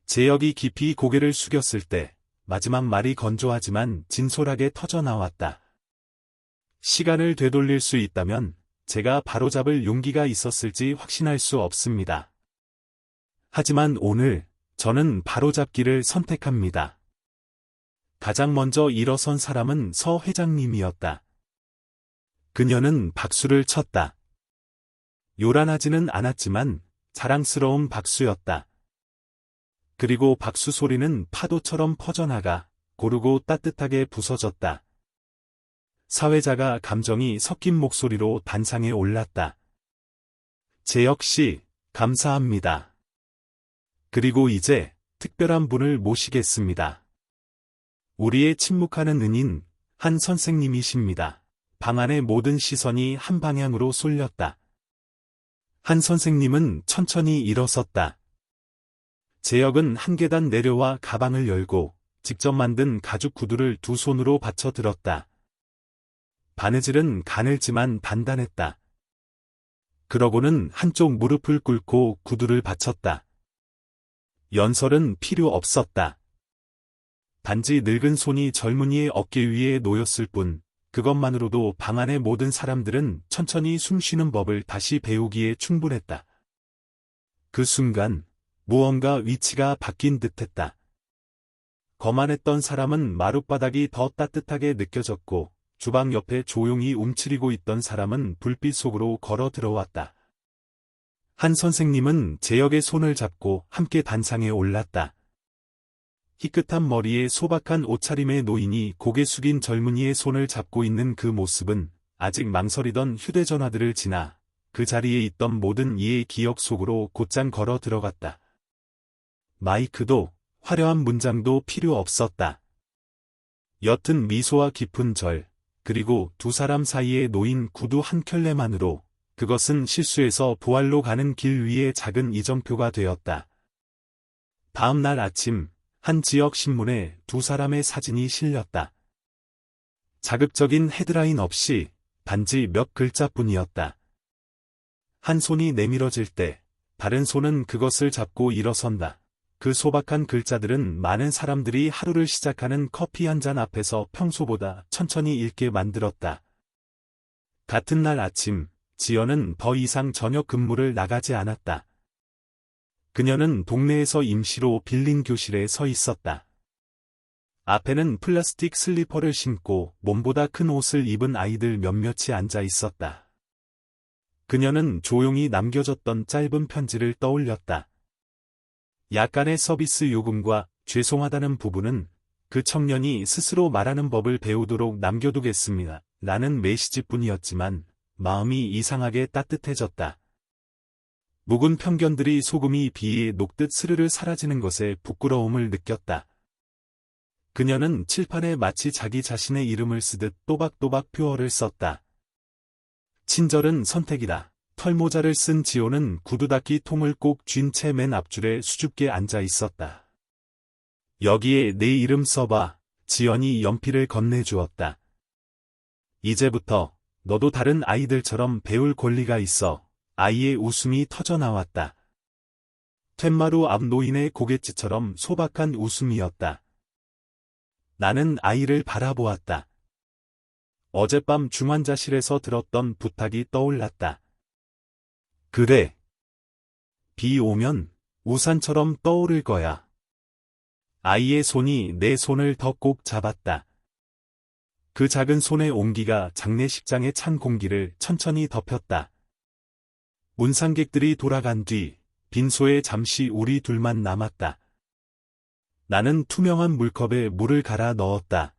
재혁이 깊이 고개를 숙였을 때 마지막 말이 건조하지만 진솔하게 터져나왔다. 시간을 되돌릴 수 있다면 제가 바로잡을 용기가 있었을지 확신할 수 없습니다. 하지만 오늘 저는 바로잡기를 선택합니다. 가장 먼저 일어선 사람은 서 회장님이었다. 그녀는 박수를 쳤다. 요란하지는 않았지만 자랑스러운 박수였다. 그리고 박수 소리는 파도처럼 퍼져나가 고르고 따뜻하게 부서졌다. 사회자가 감정이 섞인 목소리로 단상에 올랐다. 재혁 씨, 감사합니다. 그리고 이제 특별한 분을 모시겠습니다. 우리의 침묵하는 은인, 한 선생님이십니다. 방 안의 모든 시선이 한 방향으로 쏠렸다. 한 선생님은 천천히 일어섰다. 재혁은 한 계단 내려와 가방을 열고 직접 만든 가죽 구두를 두 손으로 받쳐 들었다. 바느질은 가늘지만 단단했다. 그러고는 한쪽 무릎을 꿇고 구두를 받쳤다. 연설은 필요 없었다. 단지 늙은 손이 젊은이의 어깨 위에 놓였을 뿐, 그것만으로도 방 안의 모든 사람들은 천천히 숨쉬는 법을 다시 배우기에 충분했다. 그 순간 무언가 위치가 바뀐 듯했다. 거만했던 사람은 마룻바닥이 더 따뜻하게 느껴졌고 주방 옆에 조용히 움츠리고 있던 사람은 불빛 속으로 걸어 들어왔다. 한 선생님은 재혁의 손을 잡고 함께 단상에 올랐다. 희끗한 머리에 소박한 옷차림의 노인이 고개 숙인 젊은이의 손을 잡고 있는 그 모습은 아직 망설이던 휴대전화들을 지나 그 자리에 있던 모든 이의 기억 속으로 곧장 걸어 들어갔다. 마이크도 화려한 문장도 필요 없었다. 옅은 미소와 깊은 절, 그리고 두 사람 사이에 놓인 구두 한 켤레만으로 그것은 실수에서 부활로 가는 길 위의 작은 이정표가 되었다. 다음 날 아침, 한 지역 신문에 두 사람의 사진이 실렸다. 자극적인 헤드라인 없이 단지 몇 글자뿐이었다. 한 손이 내밀어질 때 다른 손은 그것을 잡고 일어선다. 그 소박한 글자들은 많은 사람들이 하루를 시작하는 커피 한 잔 앞에서 평소보다 천천히 읽게 만들었다. 같은 날 아침, 지연은 더 이상 저녁 근무를 나가지 않았다. 그녀는 동네에서 임시로 빌린 교실에 서 있었다. 앞에는 플라스틱 슬리퍼를 신고 몸보다 큰 옷을 입은 아이들 몇몇이 앉아 있었다. 그녀는 조용히 남겨졌던 짧은 편지를 떠올렸다. 약간의 서비스 요금과 죄송하다는 부분은 그 청년이 스스로 말하는 법을 배우도록 남겨두겠습니다. 라는 메시지뿐이었지만 마음이 이상하게 따뜻해졌다. 묵은 편견들이 소금이 비에 녹듯 스르르 사라지는 것에 부끄러움을 느꼈다. 그녀는 칠판에 마치 자기 자신의 이름을 쓰듯 또박또박 표어를 썼다. 친절은 선택이다. 털모자를 쓴 지호는 구두 닦기 통을 꼭 쥔 채 맨 앞줄에 수줍게 앉아 있었다. 여기에 내 이름 써봐. 지연이 연필을 건네주었다. 이제부터 너도 다른 아이들처럼 배울 권리가 있어. 아이의 웃음이 터져나왔다. 툇마루 앞 노인의 고갯짓처럼 소박한 웃음이었다. 나는 아이를 바라보았다. 어젯밤 중환자실에서 들었던 부탁이 떠올랐다. 그래. 비 오면 우산처럼 떠오를 거야. 아이의 손이 내 손을 더 꼭 잡았다. 그 작은 손의 온기가 장례식장의 찬 공기를 천천히 덮였다. 문상객들이 돌아간 뒤 빈소에 잠시 우리 둘만 남았다. 나는 투명한 물컵에 물을 갈아 넣었다.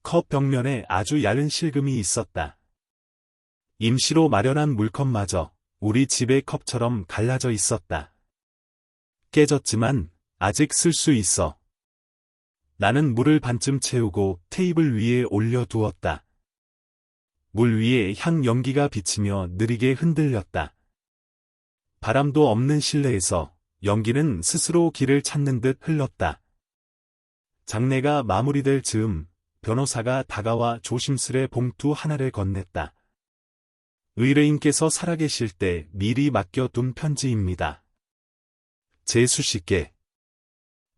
컵 벽면에 아주 얇은 실금이 있었다. 임시로 마련한 물컵마저 우리 집의 컵처럼 갈라져 있었다. 깨졌지만 아직 쓸 수 있어. 나는 물을 반쯤 채우고 테이블 위에 올려두었다. 물 위에 향 연기가 비치며 느리게 흔들렸다. 바람도 없는 실내에서 연기는 스스로 길을 찾는 듯 흘렀다. 장례가 마무리될 즈음 변호사가 다가와 조심스레 봉투 하나를 건넸다. 의뢰인께서 살아계실 때 미리 맡겨둔 편지입니다. 재수 씨께.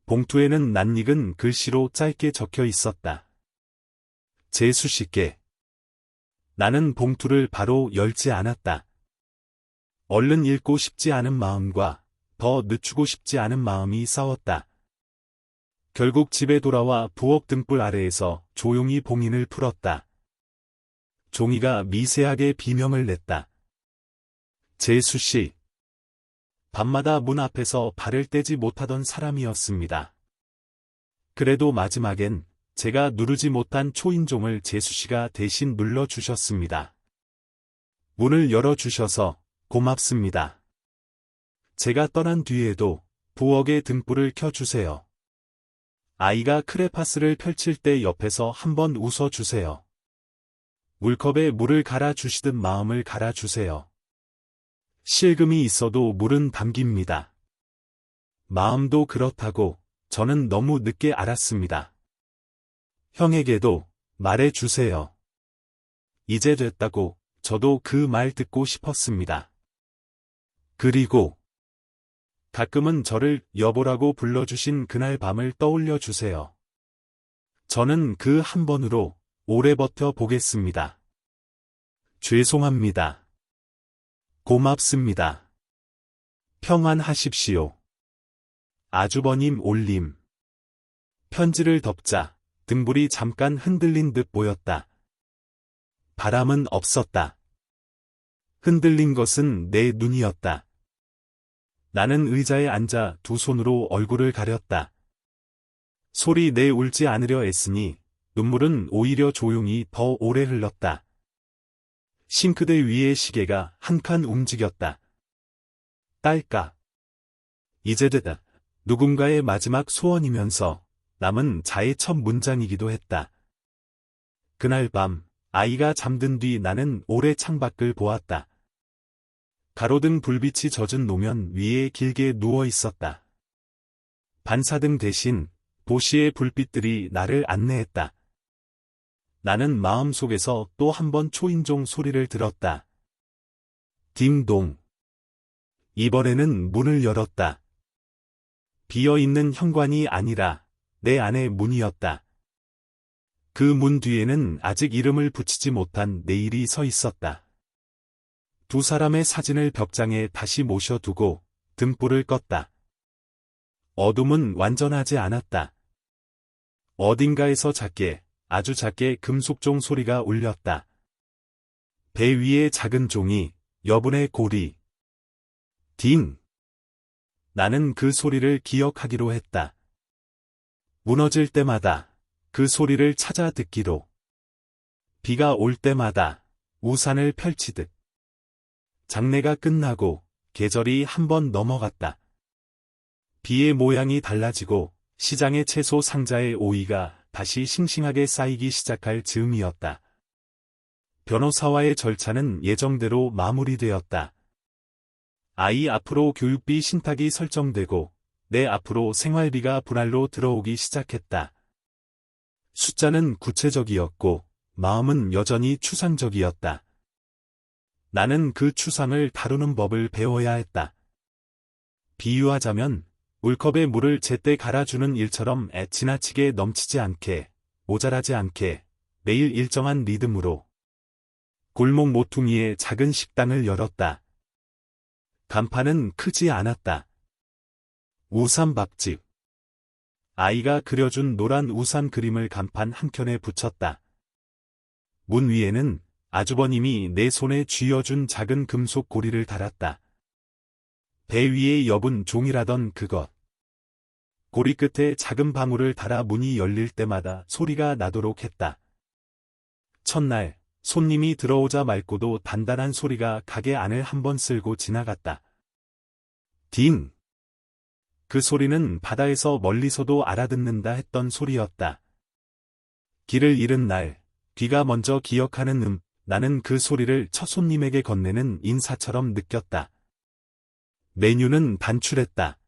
봉투에는 낯익은 글씨로 짧게 적혀 있었다. 재수 씨께. 나는 봉투를 바로 열지 않았다. 얼른 읽고 싶지 않은 마음과 더 늦추고 싶지 않은 마음이 싸웠다. 결국 집에 돌아와 부엌 등불 아래에서 조용히 봉인을 풀었다. 종이가 미세하게 비명을 냈다. 재수 씨. 밤마다 문 앞에서 발을 떼지 못하던 사람이었습니다. 그래도 마지막엔 제가 누르지 못한 초인종을 재수 씨가 대신 눌러주셨습니다. 문을 열어주셔서 고맙습니다. 제가 떠난 뒤에도 부엌의 등불을 켜주세요. 아이가 크레파스를 펼칠 때 옆에서 한번 웃어주세요. 물컵에 물을 갈아주시듯 마음을 갈아주세요. 실금이 있어도 물은 담깁니다. 마음도 그렇다고 저는 너무 늦게 알았습니다. 형에게도 말해주세요. 이제 됐다고 저도 그 말 듣고 싶었습니다. 그리고 가끔은 저를 여보라고 불러주신 그날 밤을 떠올려 주세요. 저는 그 한 번으로 오래 버텨 보겠습니다. 죄송합니다. 고맙습니다. 평안하십시오. 아주버님 올림. 편지를 덮자 등불이 잠깐 흔들린 듯 보였다. 바람은 없었다. 흔들린 것은 내 눈이었다. 나는 의자에 앉아 두 손으로 얼굴을 가렸다. 소리 내 울지 않으려 애쓰니 눈물은 오히려 조용히 더 오래 흘렀다. 싱크대 위의 시계가 한 칸 움직였다. 딸까. 이제 됐다. 누군가의 마지막 소원이면서 남은 자의 첫 문장이기도 했다. 그날 밤 아이가 잠든 뒤 나는 오래 창밖을 보았다. 가로등 불빛이 젖은 노면 위에 길게 누워 있었다. 반사등 대신 도시의 불빛들이 나를 안내했다. 나는 마음속에서 또 한 번 초인종 소리를 들었다. 딩동. 이번에는 문을 열었다. 비어있는 현관이 아니라 내 안의 문이었다. 그 문 뒤에는 아직 이름을 붙이지 못한 내일이 서 있었다. 두 사람의 사진을 벽장에 다시 모셔두고 등불을 껐다. 어둠은 완전하지 않았다. 어딘가에서 작게, 아주 작게 금속종 소리가 울렸다. 배 위의 작은 종이, 여분의 고리. 딩. 나는 그 소리를 기억하기로 했다. 무너질 때마다 그 소리를 찾아 듣기로. 비가 올 때마다 우산을 펼치듯. 장례가 끝나고 계절이 한 번 넘어갔다. 비의 모양이 달라지고 시장의 채소 상자의 오이가 다시 싱싱하게 쌓이기 시작할 즈음이었다. 변호사와의 절차는 예정대로 마무리되었다. 아이 앞으로 교육비 신탁이 설정되고 내 앞으로 생활비가 분할로 들어오기 시작했다. 숫자는 구체적이었고 마음은 여전히 추상적이었다. 나는 그 추상을 다루는 법을 배워야 했다. 비유하자면 물컵에 물을 제때 갈아주는 일처럼 지나치게 넘치지 않게, 모자라지 않게 매일 일정한 리듬으로 골목 모퉁이에 작은 식당을 열었다. 간판은 크지 않았다. 우산밥집. 아이가 그려준 노란 우산 그림을 간판 한켠에 붙였다. 문 위에는 아주버님이 내 손에 쥐어준 작은 금속 고리를 달았다. 배 위에 엷은 종이라던 그것. 고리 끝에 작은 방울을 달아 문이 열릴 때마다 소리가 나도록 했다. 첫날 손님이 들어오자 맑고도 단단한 소리가 가게 안을 한번 쓸고 지나갔다. 딩! 그 소리는 바다에서 멀리서도 알아듣는다 했던 소리였다. 길을 잃은 날, 귀가 먼저 기억하는 나는 그 소리를 첫 손님에게 건네는 인사처럼 느꼈다. 메뉴는 단출했다.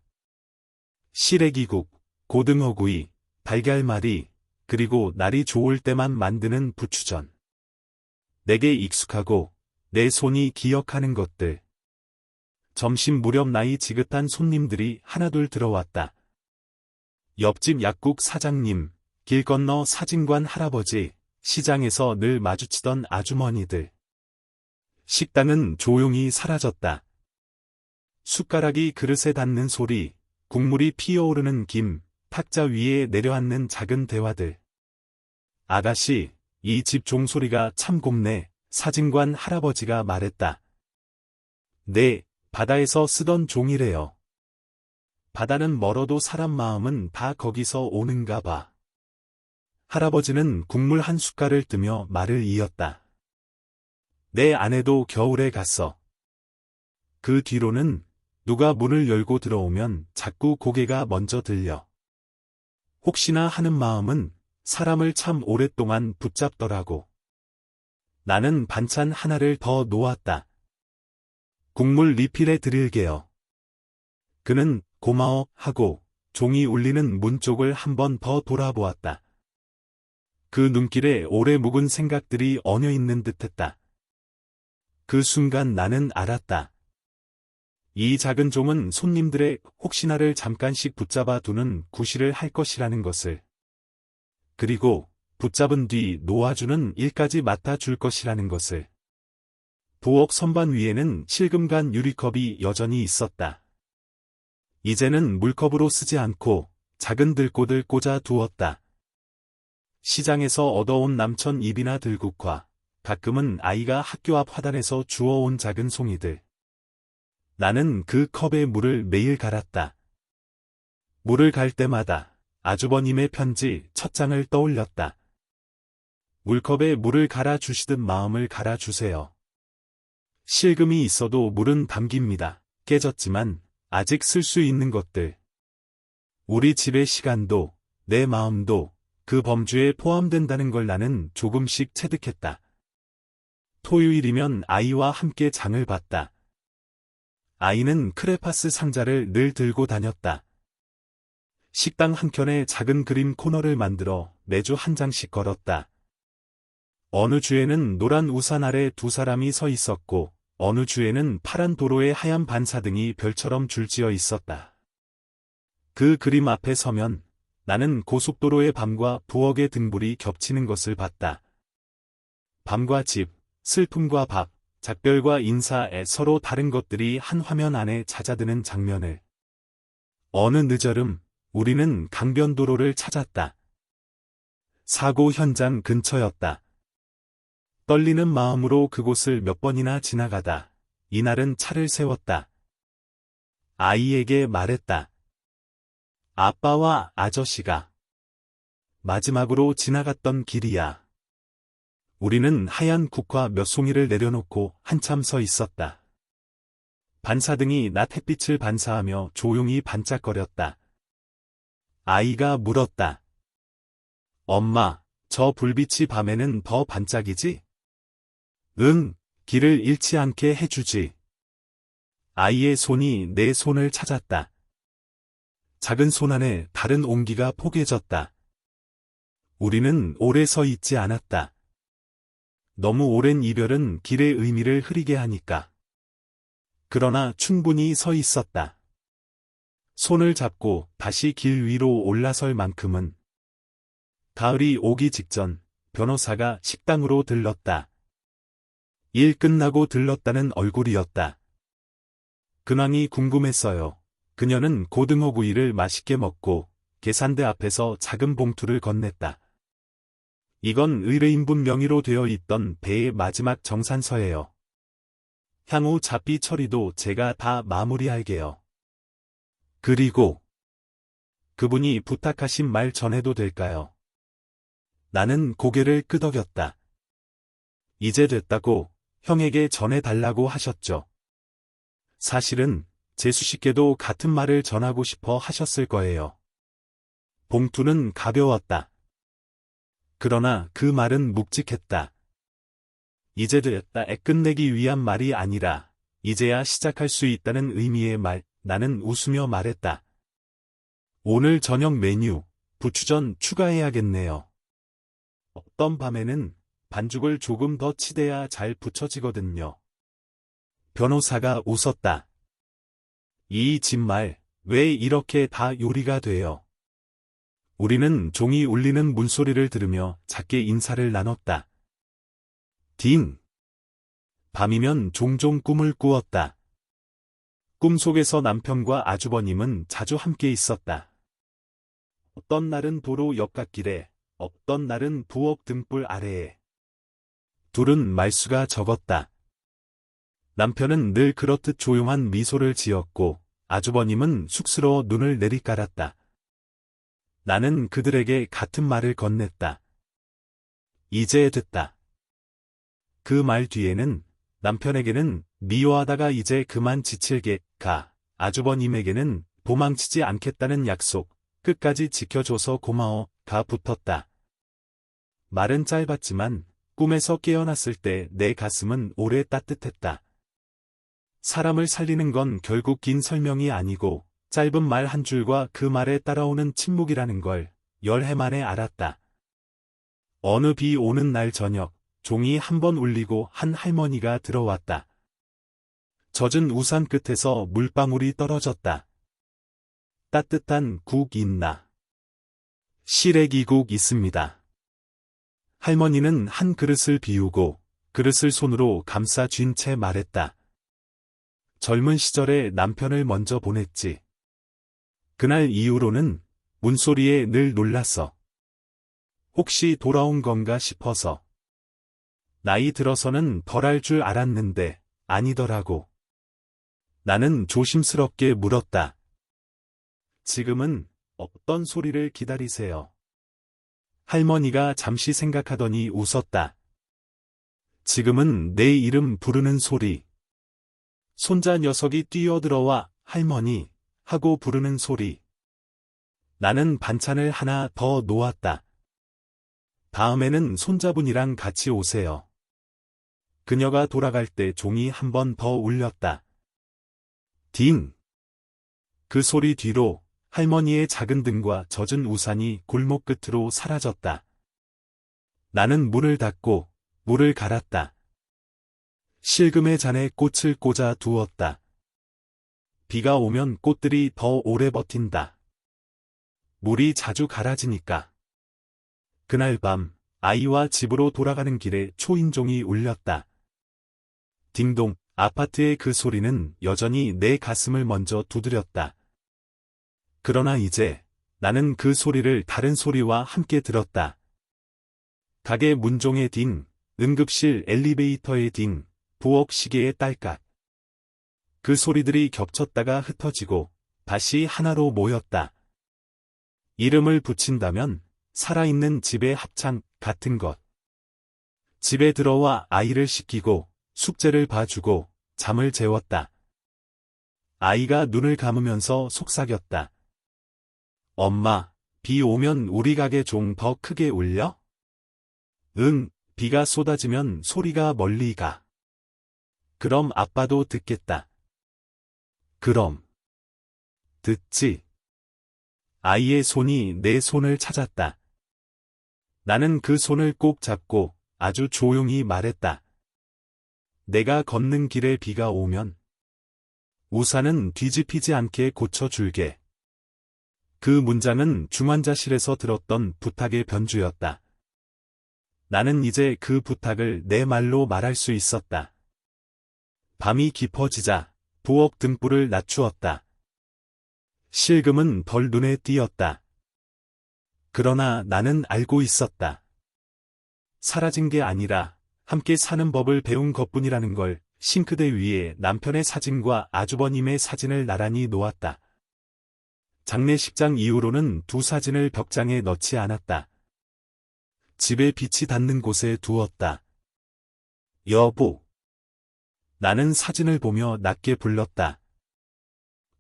시래기국, 고등어구이, 달걀말이, 그리고 날이 좋을 때만 만드는 부추전. 내게 익숙하고 내 손이 기억하는 것들. 점심 무렵 나이 지긋한 손님들이 하나둘 들어왔다. 옆집 약국 사장님, 길 건너 사진관 할아버지, 시장에서 늘 마주치던 아주머니들. 식당은 조용히 사라졌다. 숟가락이 그릇에 닿는 소리, 국물이 피어오르는 김, 탁자 위에 내려앉는 작은 대화들. 아가씨, 이 집 종소리가 참 곱네, 사진관 할아버지가 말했다. 네, 바다에서 쓰던 종이래요. 바다는 멀어도 사람 마음은 다 거기서 오는가 봐. 할아버지는 국물 한 숟갈을 뜨며 말을 이었다. 내 아내도 겨울에 갔어. 그 뒤로는 누가 문을 열고 들어오면 자꾸 고개가 먼저 들려. 혹시나 하는 마음은 사람을 참 오랫동안 붙잡더라고. 나는 반찬 하나를 더 놓았다. 국물 리필해 드릴게요. 그는 고마워 하고 종이 울리는 문 쪽을 한 번 더 돌아보았다. 그 눈길에 오래 묵은 생각들이 얹어 있는 듯했다. 그 순간 나는 알았다. 이 작은 종은 손님들의 혹시나를 잠깐씩 붙잡아 두는 구실을 할 것이라는 것을. 그리고 붙잡은 뒤 놓아주는 일까지 맡아줄 것이라는 것을. 부엌 선반 위에는 실금간 유리컵이 여전히 있었다. 이제는 물컵으로 쓰지 않고 작은 들꽃을 꽂아 두었다. 시장에서 얻어온 남천 잎이나 들국화, 가끔은 아이가 학교 앞 화단에서 주워온 작은 송이들. 나는 그 컵에 물을 매일 갈았다. 물을 갈 때마다 아주버님의 편지 첫 장을 떠올렸다. 물컵에 물을 갈아주시듯 마음을 갈아주세요. 실금이 있어도 물은 담깁니다. 깨졌지만 아직 쓸 수 있는 것들. 우리 집의 시간도 내 마음도 그 범주에 포함된다는 걸 나는 조금씩 체득했다. 토요일이면 아이와 함께 장을 봤다. 아이는 크레파스 상자를 늘 들고 다녔다. 식당 한켠에 작은 그림 코너를 만들어 매주 한 장씩 걸었다. 어느 주에는 노란 우산 아래 두 사람이 서 있었고, 어느 주에는 파란 도로에 하얀 반사등이 별처럼 줄지어 있었다. 그 그림 앞에 서면 나는 고속도로의 밤과 부엌의 등불이 겹치는 것을 봤다. 밤과 집, 슬픔과 밥, 작별과 인사에 서로 다른 것들이 한 화면 안에 잦아드는 장면을. 어느 늦여름, 우리는 강변도로를 찾았다. 사고 현장 근처였다. 떨리는 마음으로 그곳을 몇 번이나 지나가다 이날은 차를 세웠다. 아이에게 말했다. 아빠와 아저씨가 마지막으로 지나갔던 길이야. 우리는 하얀 국화 몇 송이를 내려놓고 한참 서 있었다. 반사등이 낮 햇빛을 반사하며 조용히 반짝거렸다. 아이가 물었다. 엄마, 저 불빛이 밤에는 더 반짝이지? 응, 길을 잃지 않게 해주지. 아이의 손이 내 손을 찾았다. 작은 손 안에 다른 온기가 포개졌다. 우리는 오래 서 있지 않았다. 너무 오랜 이별은 길의 의미를 흐리게 하니까. 그러나 충분히 서 있었다. 손을 잡고 다시 길 위로 올라설 만큼은. 가을이 오기 직전 변호사가 식당으로 들렀다. 일 끝나고 들렀다는 얼굴이었다. 근황이 궁금했어요. 그녀는 고등어구이를 맛있게 먹고 계산대 앞에서 작은 봉투를 건넸다. 이건 의뢰인분 명의로 되어 있던 배의 마지막 정산서예요. 향후 잡비 처리도 제가 다 마무리할게요. 그리고 그분이 부탁하신 말 전해도 될까요? 나는 고개를 끄덕였다. 이제 됐다고 형에게 전해달라고 하셨죠. 사실은 재수 씨께도 같은 말을 전하고 싶어 하셨을 거예요. 봉투는 가벼웠다. 그러나 그 말은 묵직했다. 이제 됐다 끝내기 위한 말이 아니라 이제야 시작할 수 있다는 의미의 말. 나는 웃으며 말했다. 오늘 저녁 메뉴 부추전 추가해야겠네요. 어떤 밤에는 반죽을 조금 더 치대야 잘 부쳐지거든요. 변호사가 웃었다. 이 집말 왜 이렇게 다 요리가 돼요? 우리는 종이 울리는 문소리를 들으며 작게 인사를 나눴다. 딩. 밤이면 종종 꿈을 꾸었다. 꿈속에서 남편과 아주버님은 자주 함께 있었다. 어떤 날은 도로 옆갓길에, 어떤 날은 부엌 등불 아래에. 둘은 말수가 적었다. 남편은 늘 그렇듯 조용한 미소를 지었고 아주버님은 쑥스러워 눈을 내리깔았다. 나는 그들에게 같은 말을 건넸다. 이제 됐다. 그 말 뒤에는 남편에게는 미워하다가 이제 그만 지칠게 가, 아주버님에게는 도망치지 않겠다는 약속, 끝까지 지켜줘서 고마워,가 붙었다. 말은 짧았지만 꿈에서 깨어났을 때 내 가슴은 오래 따뜻했다. 사람을 살리는 건 결국 긴 설명이 아니고 짧은 말 한 줄과 그 말에 따라오는 침묵이라는 걸 열해 만에 알았다. 어느 비 오는 날 저녁, 종이 한 번 울리고 한 할머니가 들어왔다. 젖은 우산 끝에서 물방울이 떨어졌다. 따뜻한 국 있나? 시래기국 있습니다. 할머니는 한 그릇을 비우고 그릇을 손으로 감싸 쥔 채 말했다. 젊은 시절에 남편을 먼저 보냈지. 그날 이후로는 문소리에 늘 놀랐어. 혹시 돌아온 건가 싶어서. 나이 들어서는 덜할 줄 알았는데 아니더라고. 나는 조심스럽게 물었다. 지금은 어떤 소리를 기다리세요? 할머니가 잠시 생각하더니 웃었다. 지금은 내 이름 부르는 소리. 손자 녀석이 뛰어들어와 할머니 하고 부르는 소리. 나는 반찬을 하나 더 놓았다. 다음에는 손자분이랑 같이 오세요. 그녀가 돌아갈 때 종이 한 번 더 울렸다. 딩. 그 소리 뒤로 할머니의 작은 등과 젖은 우산이 골목 끝으로 사라졌다. 나는 문을 닫고 물을 갈았다. 실금의 잔에 꽃을 꽂아 두었다. 비가 오면 꽃들이 더 오래 버틴다. 물이 자주 갈아지니까. 그날 밤 아이와 집으로 돌아가는 길에 초인종이 울렸다. 딩동. 아파트의 그 소리는 여전히 내 가슴을 먼저 두드렸다. 그러나 이제 나는 그 소리를 다른 소리와 함께 들었다. 가게 문종의 딩, 응급실 엘리베이터의 딩, 부엌 시계의 딸깍. 그 소리들이 겹쳤다가 흩어지고 다시 하나로 모였다. 이름을 붙인다면 살아있는 집의 합창 같은 것. 집에 들어와 아이를 씻기고 숙제를 봐주고 잠을 재웠다. 아이가 눈을 감으면서 속삭였다. 엄마, 비 오면 우리 가게 종 더 크게 울려? 응, 비가 쏟아지면 소리가 멀리 가. 그럼 아빠도 듣겠다. 그럼. 듣지. 아이의 손이 내 손을 찾았다. 나는 그 손을 꼭 잡고 아주 조용히 말했다. 내가 걷는 길에 비가 오면 우산은 뒤집히지 않게 고쳐줄게. 그 문장은 중환자실에서 들었던 부탁의 변주였다. 나는 이제 그 부탁을 내 말로 말할 수 있었다. 밤이 깊어지자 부엌 등불을 낮추었다. 실금은 덜 눈에 띄었다. 그러나 나는 알고 있었다. 사라진 게 아니라 함께 사는 법을 배운 것뿐이라는 걸. 싱크대 위에 남편의 사진과 아주버님의 사진을 나란히 놓았다. 장례식장 이후로는 두 사진을 벽장에 넣지 않았다. 집에 빛이 닿는 곳에 두었다. 여보. 나는 사진을 보며 낮게 불렀다.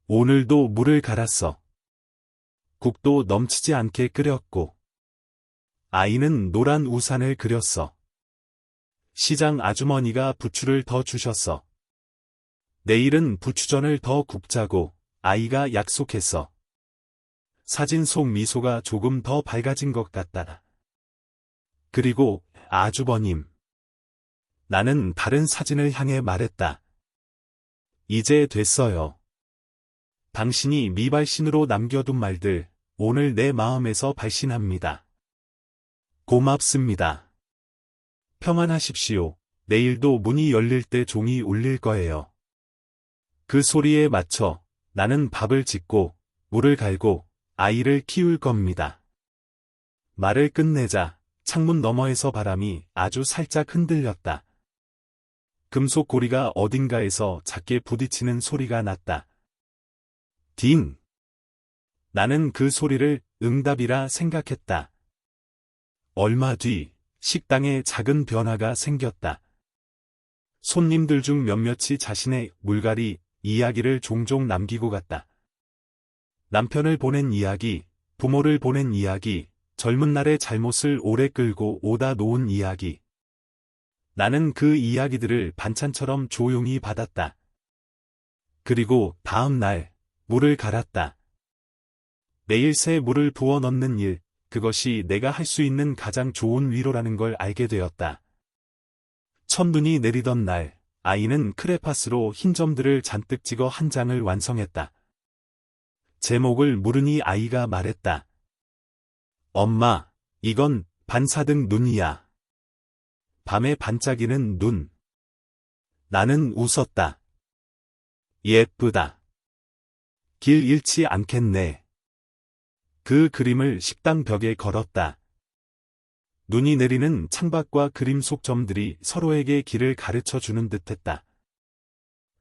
오늘도 물을 갈았어. 국도 넘치지 않게 끓였고. 아이는 노란 우산을 그렸어. 시장 아주머니가 부추를 더 주셨어. 내일은 부추전을 더 굽자고 아이가 약속했어. 사진 속 미소가 조금 더 밝아진 것 같다. 그리고 아주버님. 나는 다른 사진을 향해 말했다. 이제 됐어요. 당신이 미발신으로 남겨둔 말들 오늘 내 마음에서 발신합니다. 고맙습니다. 평안하십시오. 내일도 문이 열릴 때 종이 울릴 거예요. 그 소리에 맞춰 나는 밥을 짓고 물을 갈고 아이를 키울 겁니다. 말을 끝내자 창문 너머에서 바람이 아주 살짝 흔들렸다. 금속 고리가 어딘가에서 작게 부딪히는 소리가 났다. 딩! 나는 그 소리를 응답이라 생각했다. 얼마 뒤 식당에 작은 변화가 생겼다. 손님들 중 몇몇이 자신의 물갈이 이야기를 종종 남기고 갔다. 남편을 보낸 이야기, 부모를 보낸 이야기, 젊은 날의 잘못을 오래 끌고 오다 놓은 이야기. 나는 그 이야기들을 반찬처럼 조용히 받았다. 그리고 다음 날 물을 갈았다. 매일 새 물을 부어 넣는 일, 그것이 내가 할 수 있는 가장 좋은 위로라는 걸 알게 되었다. 첫눈이 내리던 날, 아이는 크레파스로 흰 점들을 잔뜩 찍어 한 장을 완성했다. 제목을 물으니 아이가 말했다. 엄마, 이건 반사등 눈이야. 밤에 반짝이는 눈. 나는 웃었다. 예쁘다. 길 잃지 않겠네. 그 그림을 식당 벽에 걸었다. 눈이 내리는 창밖과 그림 속 점들이 서로에게 길을 가르쳐 주는 듯했다.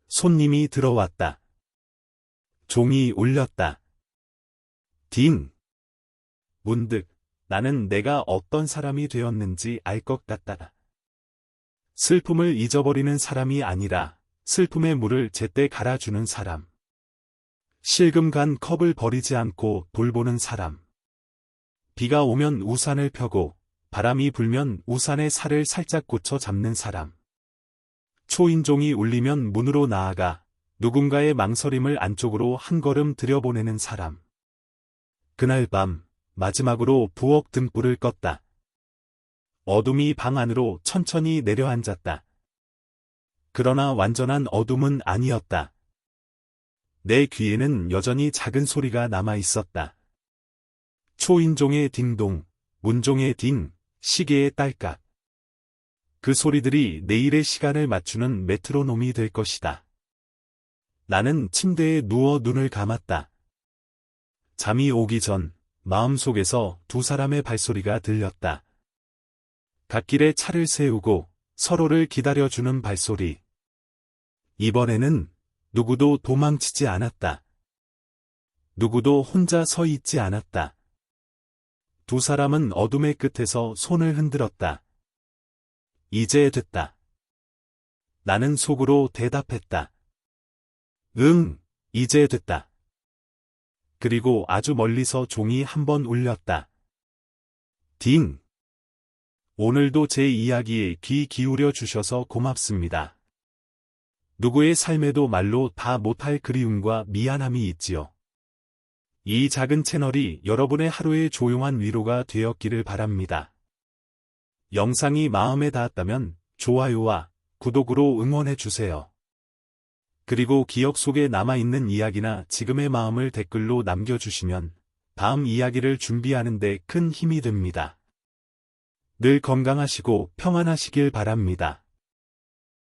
손님이 들어왔다. 종이 울렸다. 딩! 문득 나는 내가 어떤 사람이 되었는지 알 것 같다. 슬픔을 잊어버리는 사람이 아니라 슬픔의 물을 제때 갈아주는 사람. 실금 간 컵을 버리지 않고 돌보는 사람. 비가 오면 우산을 펴고 바람이 불면 우산의 살을 살짝 고쳐 잡는 사람. 초인종이 울리면 문으로 나아가 누군가의 망설임을 안쪽으로 한 걸음 들여보내는 사람. 그날 밤 마지막으로 부엌 등불을 껐다. 어둠이 방 안으로 천천히 내려앉았다. 그러나 완전한 어둠은 아니었다. 내 귀에는 여전히 작은 소리가 남아 있었다. 초인종의 딩동, 문종의 딩, 시계의 딸깍. 그 소리들이 내일의 시간을 맞추는 메트로놈이 될 것이다. 나는 침대에 누워 눈을 감았다. 잠이 오기 전 마음속에서 두 사람의 발소리가 들렸다. 갓길에 차를 세우고 서로를 기다려주는 발소리. 이번에는 누구도 도망치지 않았다. 누구도 혼자 서 있지 않았다. 두 사람은 어둠의 끝에서 손을 흔들었다. 이제 됐다. 나는 속으로 대답했다. 응, 이제 됐다. 그리고 아주 멀리서 종이 한 번 울렸다. 딩! 오늘도 제 이야기에 귀 기울여 주셔서 고맙습니다. 누구의 삶에도 말로 다 못할 그리움과 미안함이 있지요. 이 작은 채널이 여러분의 하루의 조용한 위로가 되었기를 바랍니다. 영상이 마음에 닿았다면 좋아요와 구독으로 응원해주세요. 그리고 기억 속에 남아있는 이야기나 지금의 마음을 댓글로 남겨주시면 다음 이야기를 준비하는 데 큰 힘이 됩니다. 늘 건강하시고 평안하시길 바랍니다.